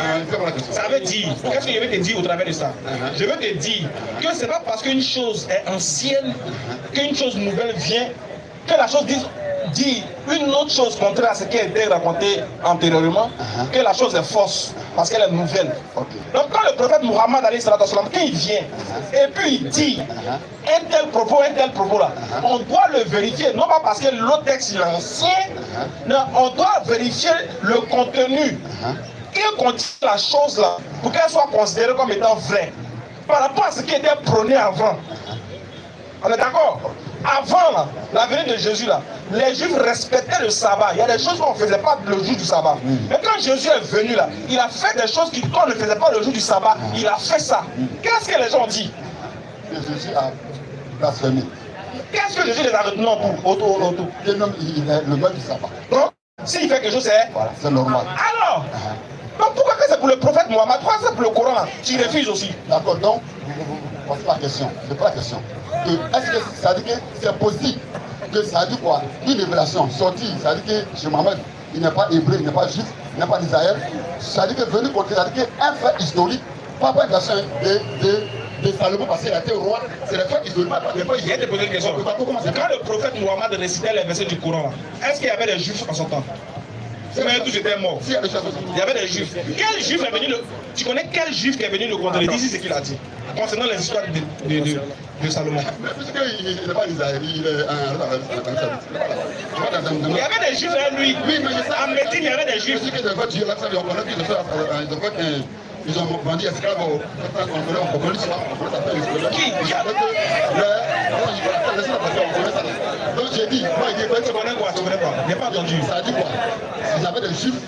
Ça veut dire, qu'est-ce que je vais te dire au travers de ça? Je veux te dire que ce n'est pas parce qu'une chose est ancienne qu'une chose nouvelle vient, que la chose dit une autre chose contraire à ce qui a été raconté antérieurement, que la chose est fausse parce qu'elle est nouvelle. Donc quand le prophète Mohammed, quand il vient et puis il dit un tel propos là, on doit le vérifier, non pas parce que l'autre texte est ancien, non, on doit vérifier le contenu que contient la chose là pour qu'elle soit considérée comme étant vraie par rapport à ce qui était prôné avant. On est d'accord? Avant là, la venue de Jésus là, les Juifs respectaient le sabbat. Il y a des choses qu'on ne faisait pas le jour du sabbat. Mais quand Jésus est venu là, il a fait des choses qu'on ne faisait pas le jour du sabbat. Il a fait ça. Qu'est-ce que les gens ont dit? Jésus a blasphémé. Qu'est-ce que Jésus les a retenus autour? Le nom du sabbat. Donc, s'il fait quelque chose, c'est... Voilà, c'est normal. Alors, donc pourquoi que c'est pour le prophète Mohammed? Pourquoi c'est pour le Coran là? Tu refuses aussi. D'accord, donc, c'est pas la question. C'est pas la question. Est-ce que ça dit que c'est possible que ça dit quoi? Une révélation sortie, ça dit que chez Mohammed, il n'est pas hébreu, il n'est pas juif, il n'est pas d'Israël. Ça dit que venu contre, ça dit qu'un fait historique, pas une version de Salomon parce qu'il a été roi, c'est le fait historique. Je vais te poser une question. Quand le prophète Mohammed récitait les versets du Coran là, est-ce qu'il y avait des juifs en son temps? Mais tous étaient morts. Il y avait des juifs. Quel juif est venu Tu connais quel juif qui est venu le contredire? Dis ce qu'il a dit concernant les histoires de Salomon. Puisqu'il n'est pas d'Israël, il est il y avait des juifs là, lui. En Médine, il y avait des juifs. Ils ont vendu esclaves on connaît ça. Qui donc j'ai dit, moi il dit, tu connais quoi? Tu connais pas? Je n'ai pas entendu. Ça dit quoi? Ils avaient des juifs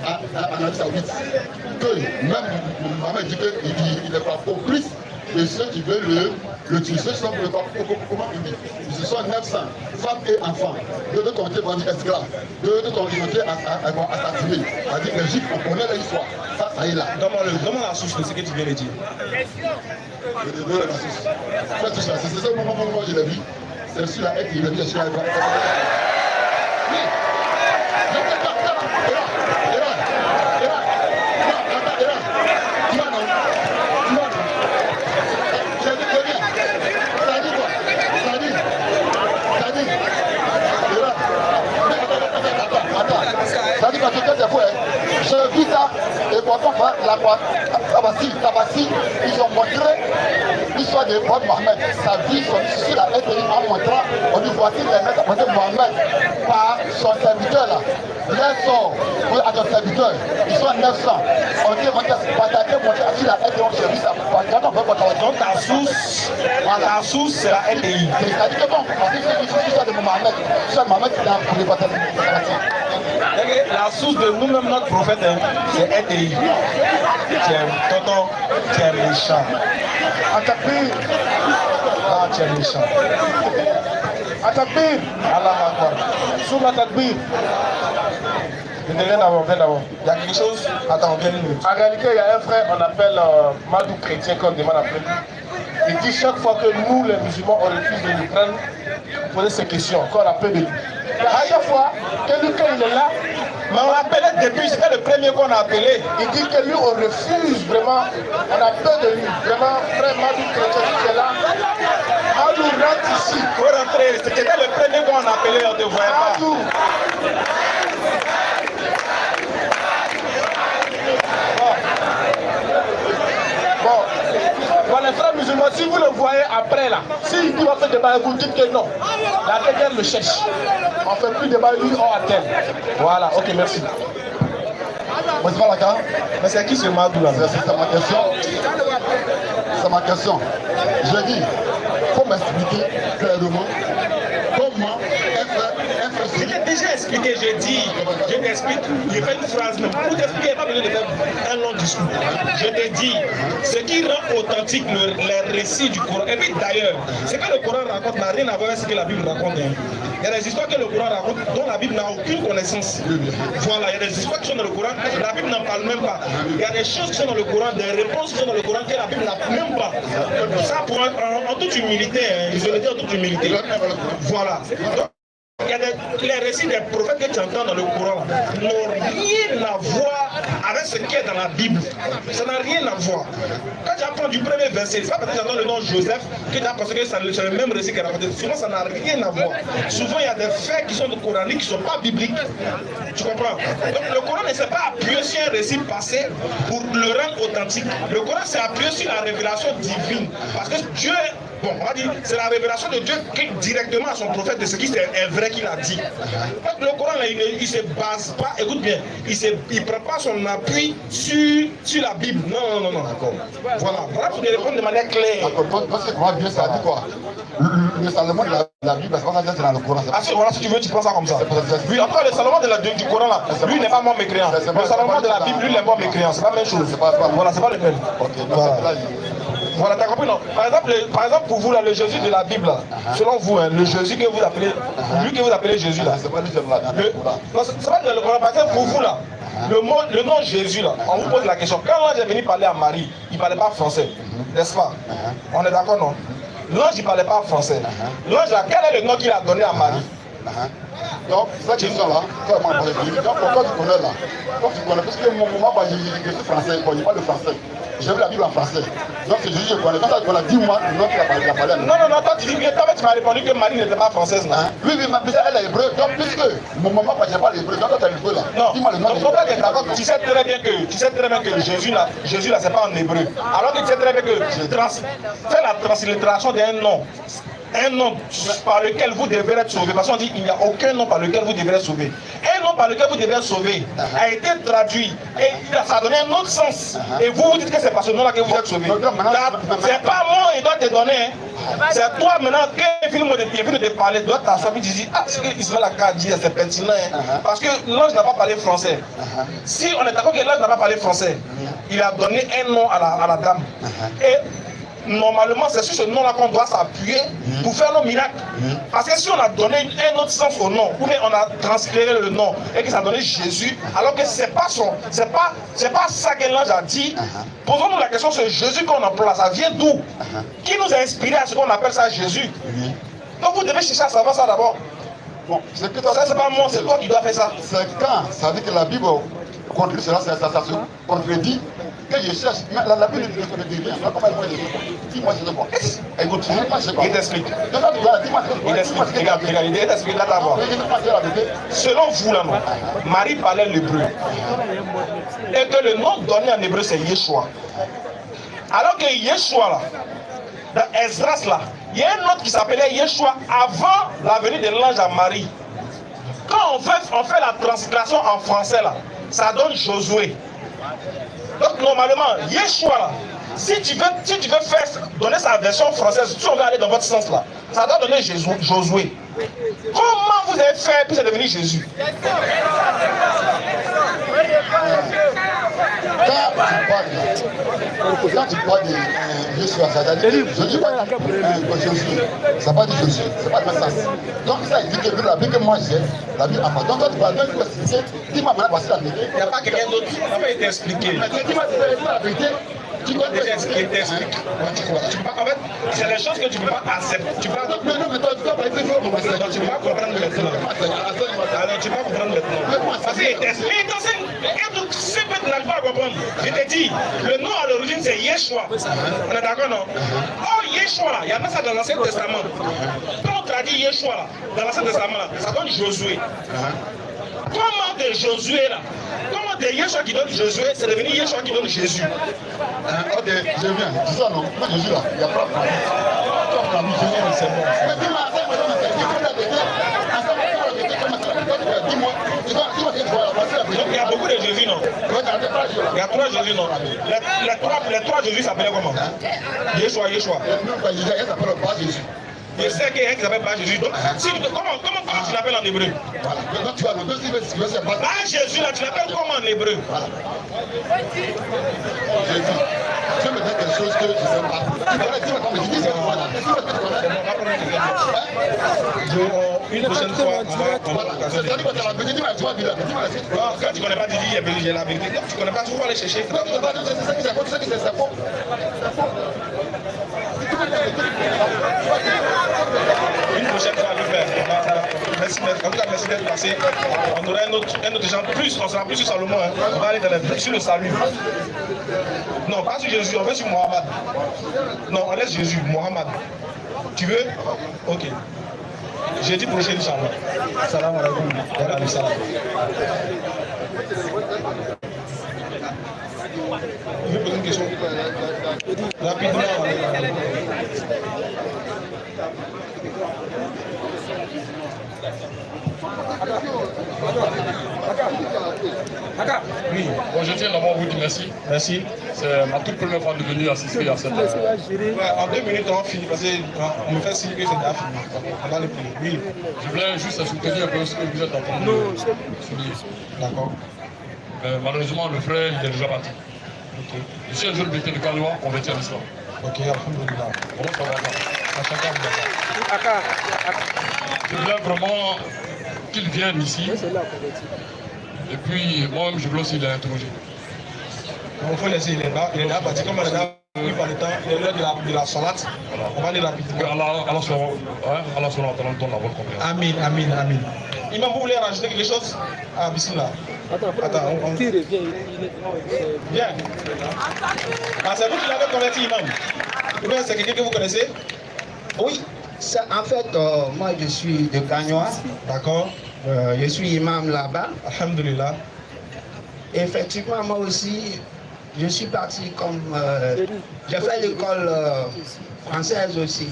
en Arabie Saoudite. Que même Mohamed dit qu'il n'est pas complice de ceux qui veulent le tuer. Ceux qui sont comment il dit? Ce sont 900 femmes et enfants. Deux qui ont été vendus esclaves. Deux qui ont été assassinés. C'est-à-dire que les juifs, on connaît l'histoire. Ça y est là. Donne-moi la source de ce que tu viens de dire. Donne-moi la source. C'est ça au moment où je l'ai vu. C'est sur la haie qu'il a vu sur la haie. Oui. Je ne sais pas. Tu vas non. J'ai dit que bien. Ça dit quoi? Ça dit. Attends. Ça dit parce que c'est fou, hein. J'ai vu ça, et pourtant, Tabassi, ils ont montré l'histoire de Mohamed, sa vie, sur la haie, en montrant, on dit voici les maîtres de Mohamed par son serviteur là. Les sorts, à ton serviteur, ils sont 900. On dit, on monter sur la haie, on cherche ça. Donc ta source, c'est la LDI. C'est-à-dire que bon, parce que c'est l'histoire de Mohamed. L'histoire de Mohamed, il a pour les batailles. La source de nous-mêmes, notre prophète, c'est LDI. Tonton, tu es méchant. Atakbir. Ah, tu es méchant. Atakbir. Allah Akbar. Souma Atakbir. Viens d'abord. Il y a quelque chose? Attends, viens une minute. En réalité, il y a un frère, on appelle Madou Chrétien, qu'on demande après lui. Il dit chaque fois que nous, les musulmans, on refuse de nous prendre, poser ces questions, qu'on appelle de lui. À chaque fois que lui, quand il est là, mais on l'appelait depuis, c'était le premier qu'on a appelé. Il dit que lui, on refuse vraiment, on a peur de lui. Vraiment, frère Madou Chrétien, qui est là, Madou rentre ici. Il faut rentrer, c'était le premier qu'on a appelé, on ne te voyait pas. Madou. Voilà, frères musulmans, si vous le voyez après là, s'il dit on fait débat, vous dites que non. La guerre le cherche. On ne fait plus débat, lui, on attend. Voilà, ok, merci. Moi, c'est pas la carte. Mais c'est qui ce Madou là? C'est ma question. C'est ma question. J'ai dit, il faut m'expliquer clairement comment je t'ai déjà expliqué, je t'explique, je fais une phrase même. Pour t'expliquer, il n'y a pas besoin de faire un long discours. Je te dis, ce qui rend authentique les récits du Coran. Et puis d'ailleurs, ce que le Coran raconte n'a rien à voir avec ce que la Bible raconte. Il y a des histoires que le Coran raconte dont la Bible n'a aucune connaissance. Voilà, il y a des histoires qui sont dans le Coran, la Bible n'en parle même pas. Il y a des choses qui sont dans le Coran, des réponses qui sont dans le Coran que la Bible n'a même pas. Ça, en toute humilité, je le dis en toute humilité. Voilà. Donc, il y a les récits des prophètes que tu entends dans le Coran n'ont rien à voir avec ce qui est dans la Bible. Ça n'a rien à voir. Quand tu apprends du premier verset, c'est pas parce que tu entends le nom Joseph que tu as pensé que c'est le même récit qu'il a raconté. Souvent, ça n'a rien à voir. Souvent, il y a des faits qui sont coraniques qui ne sont pas bibliques. Tu comprends? Donc, le Coran ne s'est pas appuyé sur un récit passé pour le rendre authentique. Le Coran s'est appuyé sur la révélation divine. Parce que Dieu, bon, on va dire, c'est la révélation de Dieu qui directement à son prophète de ce qui est vrai qu'il a dit. Donc le Coran, là, il ne se base pas, écoute bien, il ne prend pas son appui sur la Bible. Non. D'accord. Voilà, pour te répondre de manière claire. D'accord, parce que comment Dieu, ça dit quoi? Le Salomon de la Bible, c'est pas ça, c'est dans le Coran. Ah si, voilà, si tu veux, tu prends ça comme ça. Oui, après le Salomon du Coran, là, lui n'est pas mort mécréant. Le Salomon de la Bible, lui, il est mort mécréant. C'est pas la même chose. Voilà, c'est pas le même. Voilà, t'as compris, non? Par exemple, pour vous, là, le Jésus de la Bible, là, selon vous, hein, le Jésus que vous appelez, lui que vous appelez Jésus, là, c'est pas lui, c'est pas dans le Coran. Par exemple, pour vous, là, le nom Jésus, là, on vous pose la question. Quand l'ange est venu parler à Marie, il ne parlait pas français, n'est-ce pas? On est d'accord, non? L'ange, il ne parlait pas français. L'ange, là, quel est le nom qu'il a donné à Marie? Donc, cette question-là, pourquoi tu connais là? Pourquoi tu connais? Parce que moi, je suis français, je ne parle pas le français. J'ai vu la Bible en français. Donc c'est juste que je connais. Quand tu connais, dis-moi le nom qu'il a parlé. Non, toi tu dis que tu m'as répondu que Marie n'était pas française, non? Oui, mais elle est hébreu. Donc puisque mon maman ne parle pas l'hébreu, donc tu es l'hébreu là. Non, dis-moi le nom. Donc tu sais très bien que Jésus là, c'est pas en hébreu. Alors que tu sais très bien que fais la translittération d'un nom. Un nom par lequel vous devez être sauvé. Parce qu'on dit qu'il n'y a aucun nom par lequel vous devez être sauvé. Un nom par lequel vous devez être sauvé a été traduit et ça a donné un autre sens. Et vous vous dites que c'est par ce nom-là que vous êtes sauvé. C'est pas moi, il doit te donner. C'est toi maintenant qu'un film de te parler, doit t'asseoir et te dire, ah, ce que Ismaël a dit, c'est pertinent. Parce que l'ange n'a pas parlé français. Si on est d'accord que l'ange n'a pas parlé français, il a donné un nom à la dame. Et normalement, c'est sur ce nom-là qu'on doit s'appuyer pour faire nos miracles. Parce que si on a donné un autre sens au nom, ou bien on a transféré le nom et que ça a donné Jésus, alors que c'est pas ça que l'ange a dit, posons-nous la question, ce Jésus qu'on emploie, ça vient d'où? Qui nous a inspiré à ce qu'on appelle ça Jésus? Donc vous devez chercher à savoir ça d'abord. Bon, ça c'est pas moi, c'est toi qui dois faire ça. C'est quand ça veut dire que la Bible contredit cela, ça se contredit. Que je cherche, mais la Bible ne dit rien. Dis-moi, je sais pas. Écoute, il t'explique. Regarde, il t'explique là d'abord. Selon vous, là, non, Marie parlait l'hébreu. Et que le nom donné en hébreu, c'est Yeshua. Alors que Yeshua, là, dans Esdras, là, il y a un autre qui s'appelait Yeshua avant la venue de l'ange à Marie. Quand on fait la translation en français, là, ça donne Josué. Donc normalement, Yeshua là, si tu veux donner sa version française, si on veut aller dans votre sens là, ça doit donner Josué. Comment vous avez fait pour c'est devenu Jésus? Quand tu parles de Yeshua, ça veut dire je dis pas Jésus, ça va dire Jésus, c'est pas le même sens. Donc ça il dit que la Bible que moi j'ai, la Bible en face. Donc quand tu parles de Jésus, dis-moi maintenant voici la vérité. Il n'y a pas quelqu'un d'autre qui va t'expliquer. Dis-moi la vérité. Tu dois t'expliquer. En fait, c'est les choses que tu ne peux pas accepter. Tu peux pas comprendre maintenant. Alors tu peux pas comprendre maintenant. Parce qu'il t'explique. Ce que tu n'arrives pas à comprendre. Je te dis, le nom à l'origine c'est Yeshua. On est d'accord, non? Oh, Yeshua là, il y a pas ça dans l'Ancien Testament. Quand on traduit Yeshua là, dans l'Ancien Testament là, ça donne Josué. Comment de Josué là? Comment de Yeshua qui donne Josué, c'est devenu Yeshua qui donne Jésus. Ok, je viens. C'est ça, non? Moi, Jésus là. Il n'y a pas de problème. C'est bon. Mais dis-moi, dis-moi, il y a beaucoup de Jésus, non? Il y a 3 Jésus, non? Les trois Jésus s'appelaient comment? Yeshua. Il s'appelle pas Jésus. Je sais qu'il y a un qui s'appelle pas Jésus. Donc, comment tu l'appelles en hébreu? Donc tu vas le deuxième. Ah, Jésus, là, tu l'appelles comment en hébreu? Jésus. Tu me dis quelque chose que je ne sais pas. Dis-moi comment je dis ça. Une prochaine fois, on va quand tu ne connais pas Didi, il y a la vérité. Quand tu ne connais pas, tu vas aller chercher. Une prochaine fois à le faire. Merci, en tout cas, merci d'être passé. On aura un autre genre plus, on sera plus sur Salomon. Hein. On va aller sur le salut. Non, pas sur Jésus, on va sur Mohammed. Non, on laisse Jésus, Mohammed. Tu veux? Ok. J'ai dit prochain, Inch'Allah. Salam alaikum. Je vais poser une question. Rapidement. Oui, bon, je tiens d'abord à vous dire merci. Merci. C'est ma toute première fois de venir assister à cette... Ouais, en 2 minutes, on finit parce qu'on me fait signe que c'est déjà fini. On va le prier. Oui. Je voulais juste soutenir un peu ce que vous êtes en train de souligner. D'accord. Malheureusement, le frère, il est déjà parti. Okay. Je suis un jeune bété de Kaloua converti à l'islam. Ok, alhamdoulilah. Comment ça va? Je voulais vraiment qu'il vienne ici. Et puis, moi-même, je voulais aussi l'interroger. Il faut laisser, il est là parti. Comme on est là, il par le temps, il est l'heure de la salate. On va aller rapidement. Allah soit la bonne confiance. Amin. Imam, vous voulez rajouter quelque chose? Ah, bismillah. Attends, on... Bien. Ah, c'est vous qui l'avez converti, Imam? Ou bien c'est quelqu'un que vous connaissez? Oui, en fait, moi je suis de Gagnoa. D'accord. Je suis imam là-bas. Alhamdulillah. Effectivement, moi aussi, je suis parti comme... j'ai fait l'école française aussi.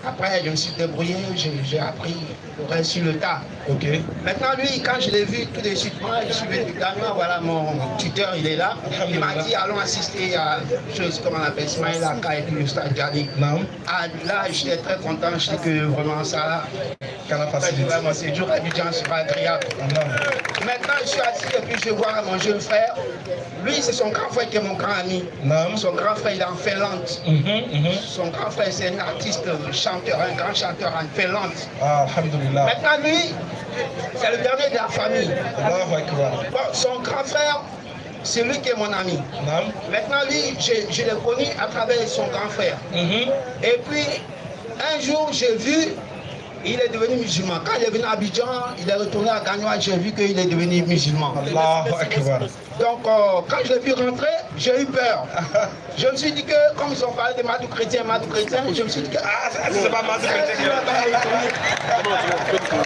Après, je me suis débrouillé, j'ai appris le reste sur le tas. Ok. Maintenant, lui, quand je l'ai vu tout de suite, moi, je suis venu du Ghana, voilà, mon tuteur, il est là. Il m'a dit, allons assister à une chose, comme on appelle, Ismaïl Aka et puis le stade Djali. Ah, là, j'étais très content, je dis que vraiment ça, là, c'est dur, Abidjan sera agréable. Maintenant, je suis assis et puis je vois mon jeune frère. Lui, c'est son grand frère qui est mon grand ami. Son grand frère, il est en Finlande. Son grand frère, c'est un artiste, chanteur, un grand chanteur en Finlande. Ah, alhamdulillah. Maintenant, lui, c'est le dernier de la famille. Bon, son grand frère, c'est lui qui est mon ami. Maintenant, lui, je l'ai connu à travers son grand frère. Et puis, un jour, j'ai vu, il est devenu musulman. Quand il est venu à Abidjan, il est retourné à Gagnoa, j'ai vu qu'il est devenu musulman. Donc, quand je l'ai vu rentrer, j'ai eu peur. Je me suis dit que, comme ils ont parlé de Madou chrétien, je me suis dit que... Ah, c'est pas Madou chrétien qui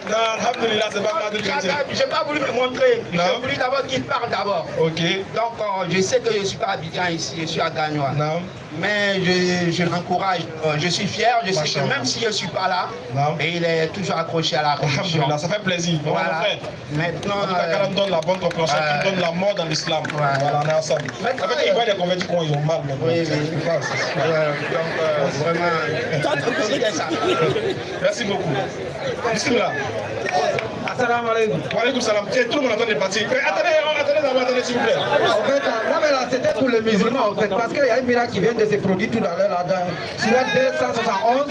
non, alhamdulillah, c'est pas Madou chrétien. Je n'ai pas voulu me montrer. J'ai voulu d'abord qu'il parle d'abord. Ok. Donc, je sais que je ne suis pas à Abidjan ici, je suis à Gagnoa. Mais je l'encourage, je suis fier, je sais que même si je ne suis pas là, et il est toujours accroché à la religion. Ça fait plaisir. Voilà. Maintenant, quand on donne la bonne compréhension, qui donne la mort dans l'islam. Voilà, on est ensemble. En fait, ils voient des convertis quand ils ont mal. Oui. Donc, vraiment, c'est ça. Merci beaucoup. Bismillah. Assalamu alaikum. Wa alaikum salam. Tout le monde entend des parties. Attendez, s'il vous plaît. En fait, non, mais là, c'était pour les musulmans, en fait, parce qu'il y a un miracle qui vient de se produire tout à l'heure là-dedans. Sur la 271,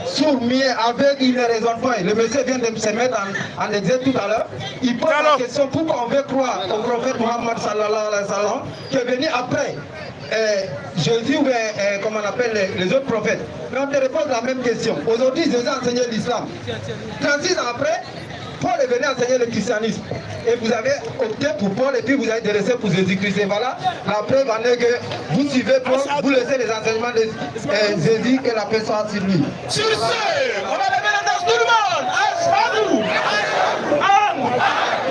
sourd-muet, aveugle, il ne raisonne pas. Le monsieur vient de se mettre en exergue tout à l'heure. Il pose la question pourquoi on veut croire au prophète Mohammed sallallahu alayhi wa sallam, qui est venu après Jésus, comme on appelle les autres prophètes. Mais on te répond la même question. Aujourd'hui, Jésus a enseigné l'islam. 36 ans après, Paul est venu enseigner le christianisme. Et vous avez opté pour Paul et puis vous avez délaissé pour Jésus-Christ. Et voilà, la preuve en est que vous suivez Paul, vous laissez les enseignements de Jésus, que la paix soit sur lui. Sur ce, on va lever la danse, tout le monde. Ashhadu an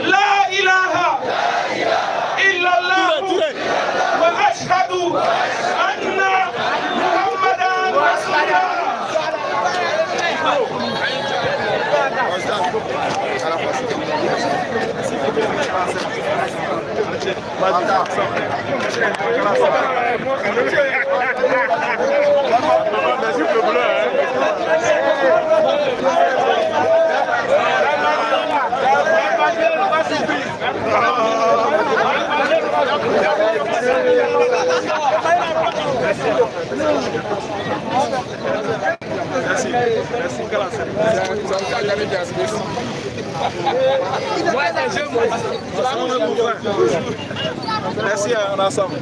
la ilaha Merci, on est ensemble.